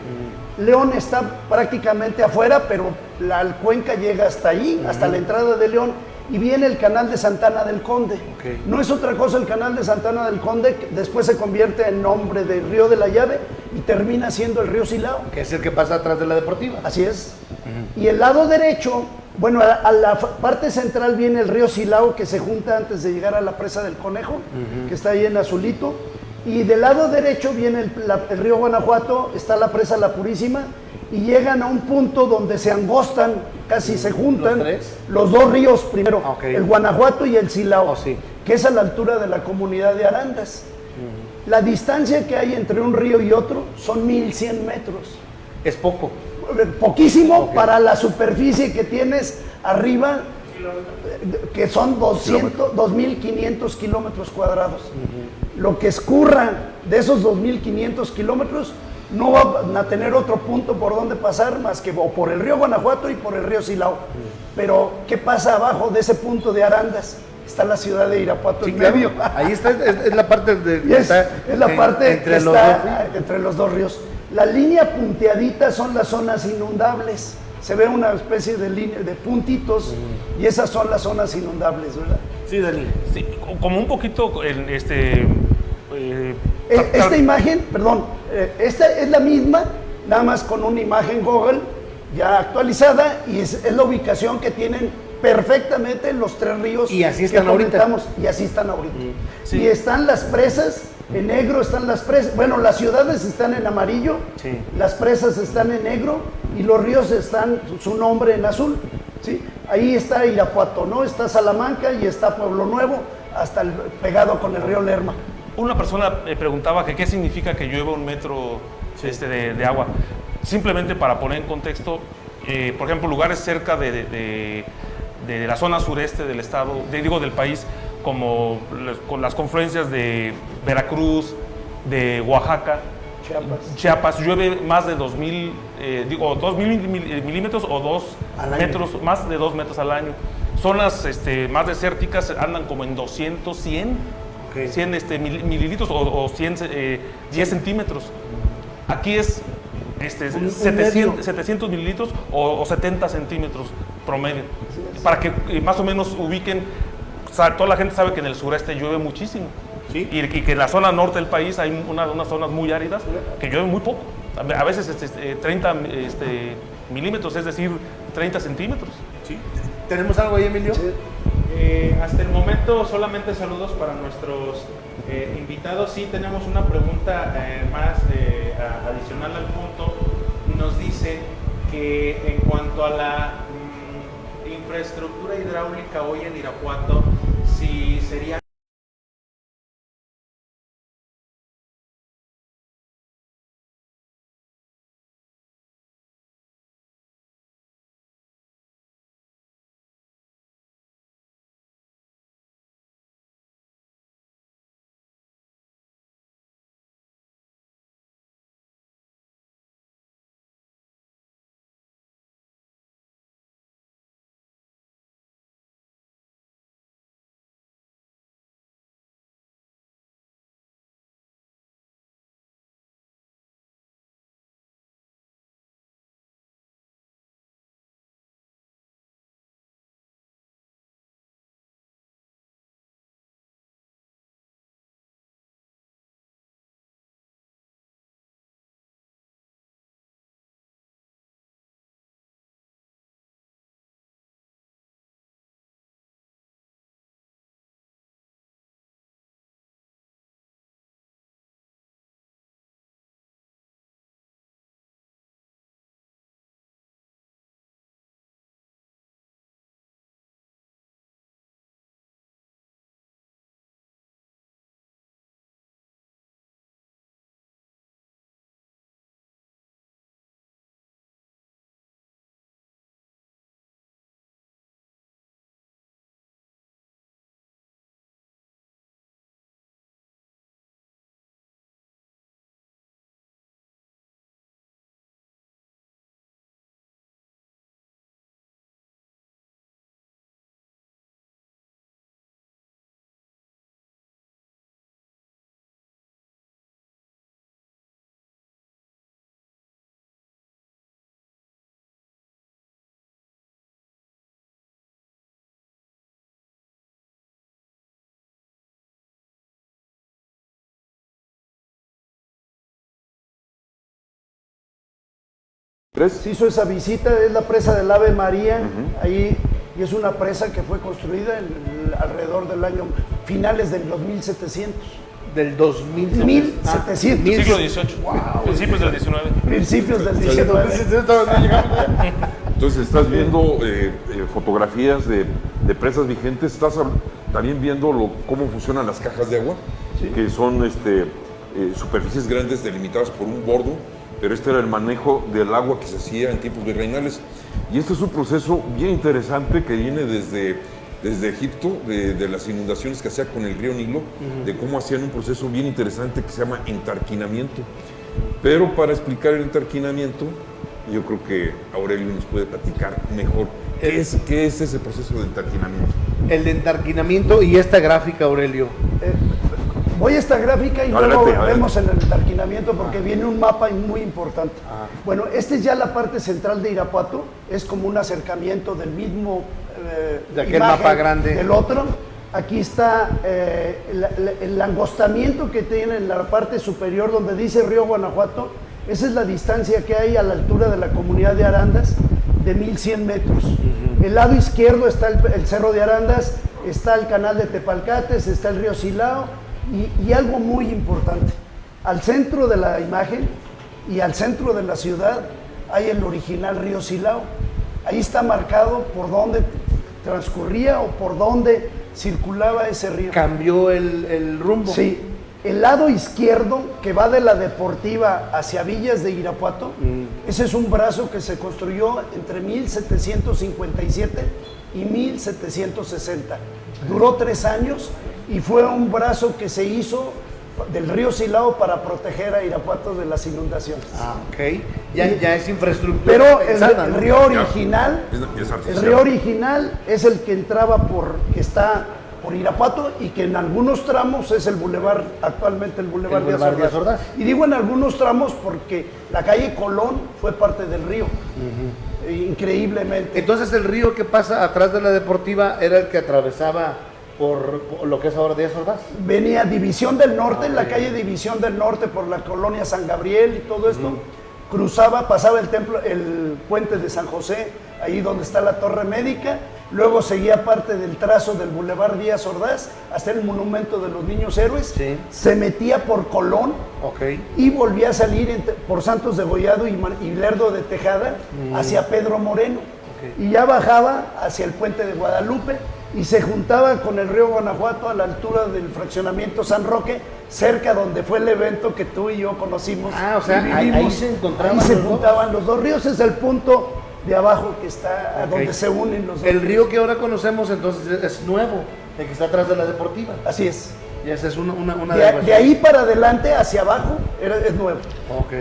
León está prácticamente afuera, pero la cuenca llega hasta allí, hasta la entrada de León. Y viene el canal de Santana del Conde. Okay. No es otra cosa el canal de Santana del Conde, que después se convierte en nombre del Río de la Llave y termina siendo el río Silao. Que es el que pasa atrás de la deportiva. Así es. Y el lado derecho, bueno, a la parte central viene el río Silao, que se junta antes de llegar a la presa del Conejo, que está ahí en azulito. Y del lado derecho viene el río Guanajuato, está la presa La Purísima, y llegan a un punto donde se angostan, casi se juntan los 2 ríos primero, el Guanajuato y el Silao, que es a la altura de la comunidad de Arandas. La distancia que hay entre un río y otro son 1100 metros. Es poco. Poquísimo para la superficie que tienes arriba, que son 2.500 kilómetros cuadrados. Lo que escurra de esos 2.500 kilómetros no van a tener otro punto por donde pasar más que o por el río Guanajuato y por el río Silao. Pero, ¿qué pasa abajo de ese punto de Arandas? Está la ciudad de Irapuato en medio. Ahí está, es la parte es la parte entre los 2 ríos. La línea punteadita son las zonas inundables. Se ve una especie de línea de puntitos y esas son las zonas inundables, ¿verdad? Sí, Dani. Sí, como un poquito esta imagen, perdón, esta es la misma, nada más con una imagen Google ya actualizada, y es la ubicación que tienen perfectamente los 3 ríos. Y así están ahorita. Y así están ahorita. Sí. Y están las presas, en negro están las presas, bueno, las ciudades están en amarillo, las presas están en negro y los ríos están su nombre en azul. ¿Sí? Ahí está Irapuato, ¿no? Está Salamanca y está Pueblo Nuevo, hasta pegado con el río Lerma. Una persona preguntaba que qué significa que llueva 1 metro de agua. Simplemente para poner en contexto, por ejemplo, lugares cerca de la zona sureste del estado, del país, como con las confluencias de Veracruz, de Oaxaca, Chiapas, llueve más de 2.000 milímetros o 2 metros, más de 2 metros al año. Zonas más desérticas andan como en 200, 100 mililitros o 10 centímetros. Aquí es 700 mililitros o 70 centímetros promedio. Para que más o menos ubiquen, toda la gente sabe que en el sureste llueve muchísimo. ¿Sí? Y que en la zona norte del país hay unas zonas muy áridas que llueve muy poco. A veces 30 milímetros, es decir, 30 centímetros. ¿Sí? ¿Tenemos algo ahí, Emilio? Sí. Hasta el momento solamente saludos para nuestros invitados. Sí, tenemos una pregunta más adicional al punto. Nos dice que en cuanto a la infraestructura hidráulica hoy en Irapuato, si sería Se hizo esa visita, es la presa del Ave María, ahí, y es una presa que fue construida alrededor del año, finales de los 1700. Del 2000. 1700. Siglo XVIII, principios del XIX. Principios del 19. Entonces estás viendo fotografías de presas vigentes, estás también viendo cómo funcionan las cajas de agua, que son superficies grandes delimitadas por un bordo, pero este era el manejo del agua que se hacía en tiempos virreinales. Y este es un proceso bien interesante que viene desde Egipto, de las inundaciones que hacía con el río Nilo, de cómo hacían un proceso bien interesante que se llama entarquinamiento. Pero para explicar el entarquinamiento, yo creo que Aurelio nos puede platicar mejor qué es ese proceso de entarquinamiento. El de entarquinamiento y esta gráfica, Aurelio. Voy a esta gráfica y Adelante, luego adelante. vemos el entarquinamiento porque viene un mapa muy importante. Bueno, esta es ya la parte central de Irapuato, es como un acercamiento del mismo De aquel imagen mapa grande. del otro. Aquí está el angostamiento que tiene en la parte superior donde dice Río Guanajuato. Esa es la distancia que hay a la altura de la comunidad de Arandas, de 1100 metros. El lado izquierdo está el Cerro de Arandas, está el canal de Tepalcates, está el río Silao y algo muy importante. Al centro de la imagen y al centro de la ciudad hay el original río Silao. Ahí está marcado por dónde transcurría o por dónde circulaba ese río. Cambió el rumbo. Sí, el lado izquierdo que va de la Deportiva hacia Villas de Irapuato, ese es un brazo que se construyó entre 1757 y 1760. Duró 3 años y fue un brazo que se hizo del río Silao para proteger a Irapuato de las inundaciones. Ok. Ya es infraestructura. Pero pensada, el ¿no? río original, Es artificial. el río original es el que entraba que está por Irapuato y que en algunos tramos es el bulevar, actualmente el bulevar El Boulevard Díaz Ordaz. Y digo en algunos tramos porque la calle Colón fue parte del río, increíblemente. Entonces el río que pasa atrás de la Deportiva era el que atravesaba por lo que es ahora Díaz Ordaz. Venía División del Norte, la calle División del Norte por la colonia San Gabriel y todo esto, cruzaba, pasaba el puente de San José, ahí donde está la Torre Médica, luego seguía parte del trazo del Boulevard Díaz Ordaz hasta el Monumento de los Niños Héroes, Sí. se metía por Colón Ok. y volvía a salir por Santos de Gollado y Lerdo de Tejada hacia Pedro Moreno, y ya bajaba hacia el puente de Guadalupe y se juntaba con el río Guanajuato a la altura del fraccionamiento San Roque, cerca donde fue el evento que tú y yo conocimos. Ah, o sea, y ahí vivimos. se encontraban Ahí se los dos. juntaban los dos ríos, es el punto de abajo que está, Ok. donde se unen los dos. El río que ahora conocemos entonces es nuevo, el que está atrás de la Deportiva. Así es. Y esa es una De ahí para adelante, hacia abajo, es nuevo. Ok.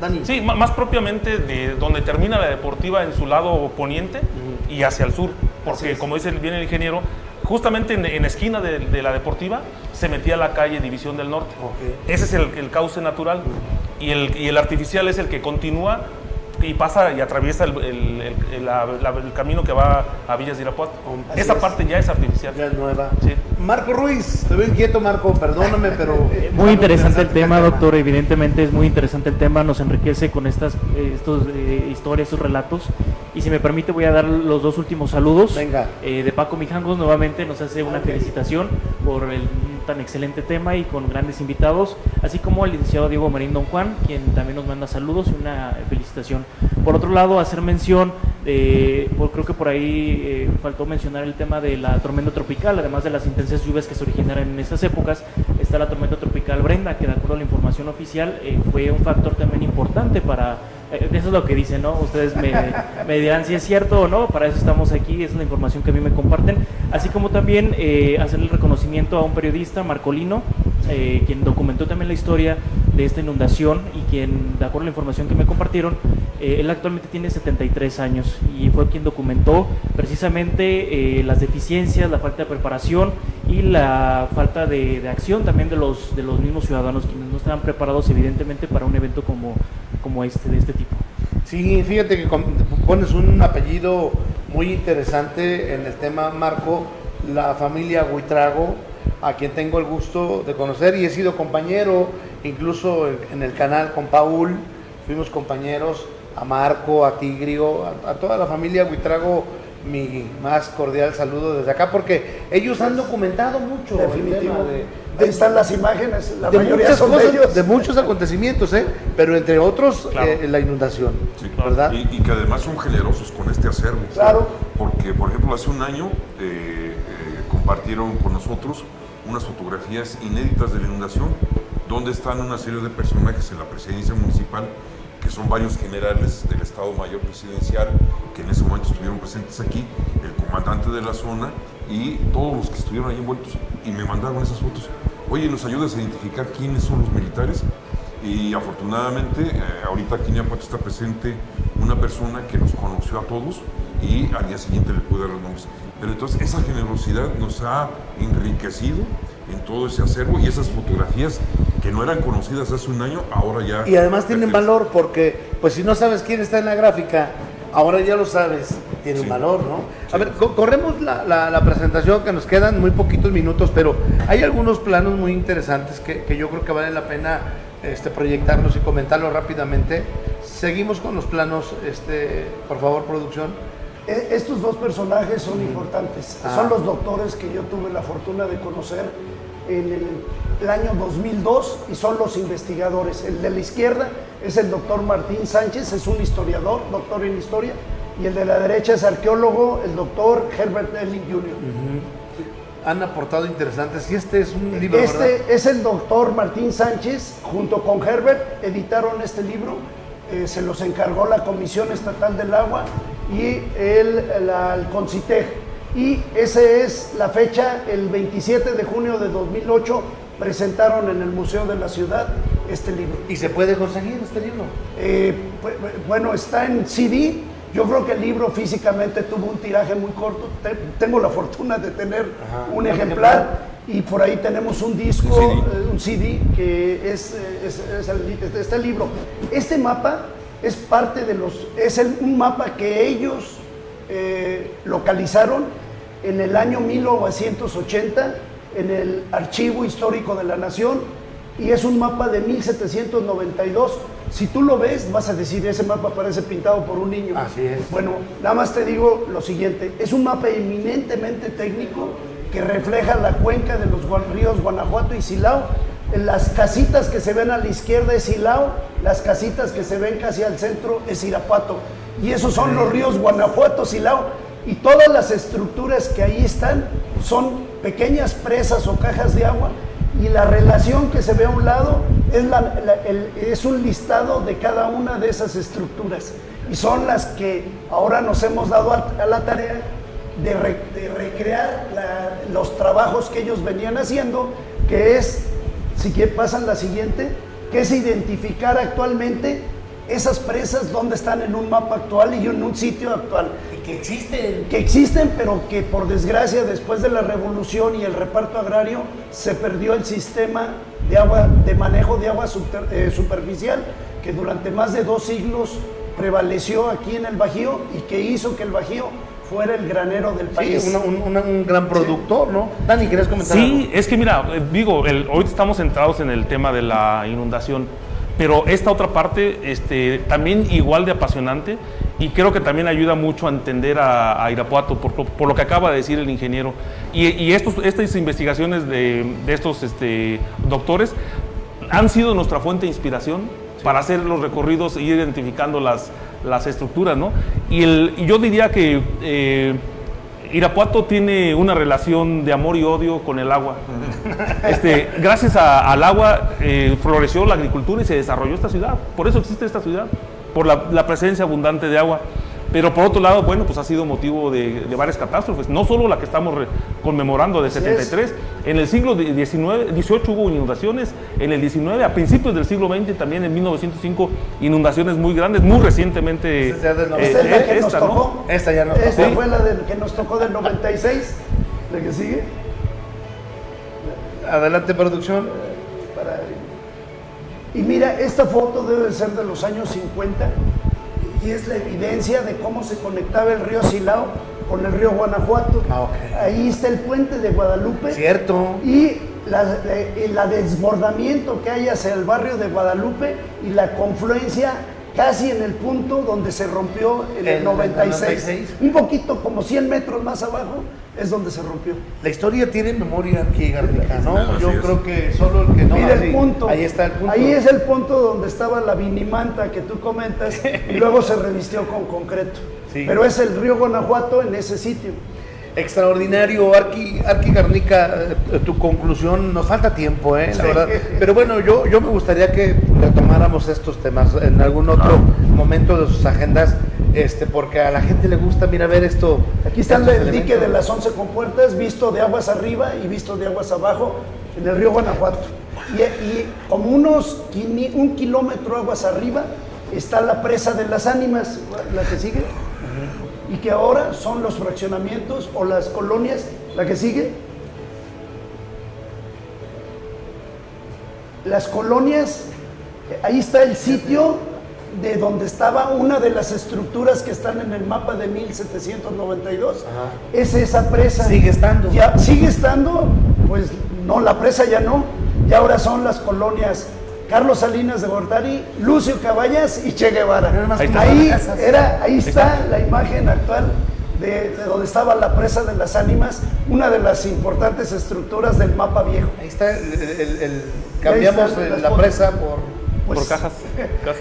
Dani. Sí, más propiamente de donde termina la Deportiva en su lado poniente y hacia el sur, porque como dice bien el ingeniero, justamente en esquina de la Deportiva se metía la calle División del Norte. Ok. Ese es el cauce natural y el artificial es el que continúa y pasa y atraviesa el camino que va a Villas de Irapuato. Así Esa es. parte ya es artificial. Ya es nueva. Sí. Marco Ruiz, te veo inquieto, Marco, perdóname, pero... Muy interesante el tema, doctor. Evidentemente es muy interesante el tema, nos enriquece con estas historias, estos relatos. Y si me permite, voy a dar los 2 últimos saludos. Venga. De Paco Mijangos, nuevamente nos hace una felicitación por un tan excelente tema y con grandes invitados, así como el licenciado Diego Marín Don Juan, quien también nos manda saludos y una felicitación. Por otro lado, hacer mención, creo que por ahí faltó mencionar el tema de la tormenta tropical, además de las intensas lluvias que se originaron en estas épocas, está la tormenta tropical Brenda, que de acuerdo a la información oficial fue un factor también importante para... eso es lo que dicen, ¿no? Ustedes me dirán si es cierto o no, para eso estamos aquí, es la información que a mí me comparten, así como también hacer el reconocimiento a un periodista, Marcolino, quien documentó también la historia de esta inundación y quien, de acuerdo a la información que me compartieron, él actualmente tiene 73 años y fue quien documentó precisamente las deficiencias, la falta de preparación y la falta de acción también de los mismos ciudadanos, quienes no estaban preparados evidentemente para un evento como este, de este tipo. Sí, fíjate que pones un apellido muy interesante en el tema, Marco, la familia Huitrago, a quien tengo el gusto de conocer y he sido compañero, incluso en el canal con Paul, fuimos compañeros a Marco, a Tigrio, a toda la familia Buitrago, mi más cordial saludo desde acá, porque ellos han documentado mucho el Definitivo. tema Ahí están las imágenes, la de mayoría muchas son de cosas, ellos. de muchos acontecimientos, pero entre otros la inundación, Sí, ¿verdad? Y que además son generosos con este acervo. Claro. Porque, por ejemplo, hace un año compartieron con nosotros unas fotografías inéditas de la inundación, donde están una serie de personajes en la presidencia municipal, que son varios generales del Estado Mayor Presidencial, que en ese momento estuvieron presentes aquí, el comandante de la zona y todos los que estuvieron ahí envueltos, y me mandaron esas fotos. Oye, ¿nos ayudas a identificar quiénes son los militares? Y afortunadamente, ahorita aquí en Irapuato está presente una persona que nos conoció a todos y al día siguiente le pude dar los nombres. Pero entonces esa generosidad nos ha enriquecido en todo ese acervo, y esas fotografías que no eran conocidas hace un año, ahora ya... Y además tienen valor porque, pues si no sabes quién está en la gráfica, ahora ya lo sabes, tiene un valor, ¿no? A ver, corremos la presentación, que nos quedan muy poquitos minutos, pero hay algunos planos muy interesantes que yo creo que vale la pena proyectarlos y comentarlos rápidamente. Seguimos con los planos, por favor, producción. Estos dos personajes son importantes. Son los doctores que yo tuve la fortuna de conocer en el año 2002 y son los investigadores. El de la izquierda es el doctor Martín Sánchez, es un historiador, doctor en historia, y el de la derecha es arqueólogo, el doctor Herbert Elling Jr. Han aportado interesantes, y este es un libro, ¿verdad? Es el doctor Martín Sánchez, junto con Herbert, editaron este libro, se los encargó la Comisión Estatal del Agua y el CONCITEG. Y esa es la fecha, el 27 de junio de 2008, presentaron en el Museo de la Ciudad este libro. ¿Y se puede conseguir este libro? Bueno, está en CD. Yo creo que el libro físicamente tuvo un tiraje muy corto. Tengo la fortuna de tener un ejemplar, y por ahí tenemos un disco, un CD, que es este libro. Este mapa es parte de un mapa que ellos localizaron en el año 1980 en el Archivo Histórico de la Nación, y es un mapa de 1792. Si tú lo ves, vas a decir, ese mapa parece pintado por un niño. Así es. Bueno, nada más te digo lo siguiente, es un mapa eminentemente técnico que refleja la cuenca de los ríos Guanajuato y Silao. Las casitas que se ven a la izquierda es Silao, las casitas que se ven casi al centro es Irapuato. Y esos son los ríos Guanajuato, Silao, y todas las estructuras que ahí están son pequeñas presas o cajas de agua, y la relación que se ve a un lado es un listado de cada una de esas estructuras, y son las que ahora nos hemos dado a la tarea de recrear los trabajos que ellos venían haciendo, que es, si pasan la siguiente, que es identificar actualmente esas presas donde están en un mapa actual y en un sitio actual. Y que existen. Que existen, pero que por desgracia después de la revolución y el reparto agrario se perdió el sistema de manejo de agua superficial, que durante más de 2 siglos prevaleció aquí en el Bajío y que hizo que el Bajío fuera el granero del país. Sí, un gran productor, ¿no? Dani, ¿quieres comentar algo? Sí, es que mira, hoy estamos centrados en el tema de la inundación, pero esta otra parte también igual de apasionante, y creo que también ayuda mucho a entender a Irapuato por lo que acaba de decir el ingeniero. Y estas investigaciones de estos doctores han sido nuestra fuente de inspiración para hacer los recorridos e ir identificando las estructuras, ¿no? Y yo diría que Irapuato tiene una relación de amor y odio con el agua. Gracias al agua floreció la agricultura y se desarrolló esta ciudad. Por eso existe esta ciudad, por la presencia abundante de agua. Pero por otro lado, bueno, pues ha sido motivo de varias catástrofes, no solo la que estamos conmemorando de 73. En el siglo XVIII hubo inundaciones, en el XIX, a principios del siglo XX, también en 1905, inundaciones muy grandes, muy recientemente. Esta es la que nos tocó. ¿No? Esta ya no. Esta fue la que nos tocó del 96, la que sigue. Adelante, producción. Y mira, esta foto debe ser de los años 50, y es la evidencia de cómo se conectaba el río Silao con el río Guanajuato. Ahí está el puente de Guadalupe. Cierto. Y el desbordamiento que hay hacia el barrio de Guadalupe y la confluencia casi en el punto donde se rompió en el 96. Un poquito, como 100 metros más abajo, es donde se rompió. La historia tiene memoria aquí, Garnica, ¿no? Así Yo es. creo que solo el que no... Mira así, el punto. Ahí está el punto. Ahí es el punto donde estaba la vinimanta que tú comentas y luego se revistió con concreto. Sí. Pero es el río Guanajuato en ese sitio. Extraordinario, Arqui Garnica, tu conclusión, nos falta tiempo, la Sí. verdad. Pero bueno, yo me gustaría que retomáramos estos temas en algún otro momento de sus agendas, porque a la gente le gusta, mira, ver esto. Aquí está estos el dique elementos. de las 11 compuertas, visto de aguas arriba y visto de aguas abajo en el río Guanajuato. Y como un kilómetro aguas arriba está la presa de las Ánimas, la que sigue, y que ahora son los fraccionamientos o las colonias, la que sigue. Las colonias, ahí está el sitio de donde estaba una de las estructuras que están en el mapa de 1792. Ajá. Es esa presa. Sigue estando. Ya sigue estando, pues no, la presa ya no. Y ahora son las colonias Carlos Salinas de Gortari, Lucio Cabañas y Che Guevara. Ahí está la imagen actual de donde estaba la presa de las Ánimas, una de las importantes estructuras del mapa viejo. Ahí está, cambiamos Ahí están la las presa por... Pues, Por cajas.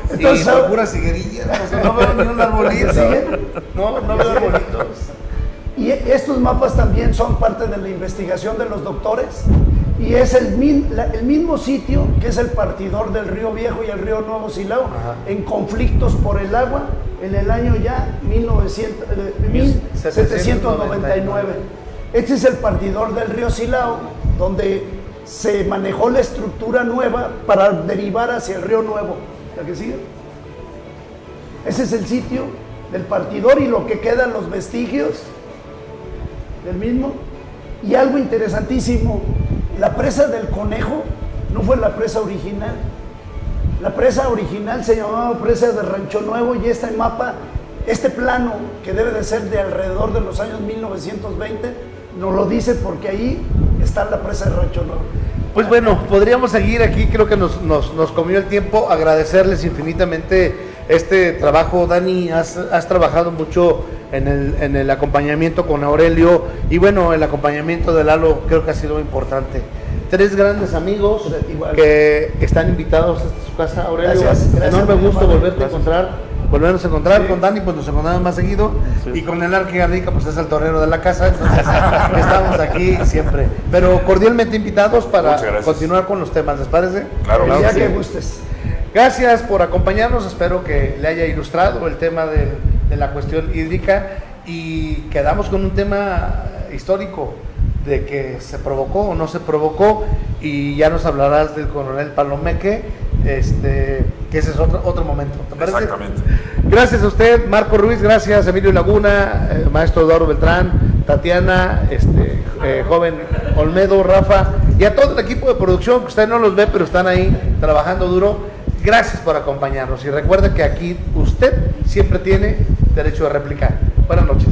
Entonces, por pura siguerilla, no veo ni un arbolito. ¿Sigue? No veo arbolitos. Y estos mapas también son parte de la investigación de los doctores y es el mismo sitio que es el partidor del río Viejo y el río Nuevo Silao. Ajá. En conflictos por el agua en el año ya 1799. Este es el partidor del río Silao, donde se manejó la estructura nueva para derivar hacia el río Nuevo. ¿La que sigue? Ese es el sitio del partidor y lo que quedan los vestigios del mismo. Y algo interesantísimo, la presa del Conejo no fue la presa original. La presa original se llamaba presa de Rancho Nuevo y este mapa, este plano que debe de ser de alrededor de los años 1920, nos lo dice porque ahí está la presa de Rancho Nuevo. Pues bueno, podríamos seguir aquí, creo que nos comió el tiempo, agradecerles infinitamente este trabajo. Dani, has trabajado mucho en el acompañamiento con Aurelio y bueno, el acompañamiento de Lalo creo que ha sido importante. 3 grandes amigos Igual. que están invitados a su casa. Aurelio, Gracias, enorme muy gusto amable. volverte a volvernos a encontrar. Sí. Con Dani pues nos encontramos más seguido y con el Arqui Garnica pues es el torero de la casa, entonces estamos aquí siempre, pero cordialmente invitados para Muchas gracias. continuar con los temas, ¿les parece? Claro, El día que que sí. gustes. Gracias por acompañarnos, espero que le haya ilustrado el tema de la cuestión hídrica y quedamos con un tema histórico de que se provocó o no se provocó y ya nos hablarás del coronel Palomeque, que ese es otro momento, ¿te parece? Exactamente. Gracias a usted, Marco Ruiz, gracias, Emilio Laguna, maestro Eduardo Beltrán, Tatiana, joven Olmedo, Rafa y a todo el equipo de producción que usted no los ve pero están ahí trabajando duro. Gracias por acompañarnos y recuerde que aquí usted siempre tiene derecho a réplica. Buenas noches.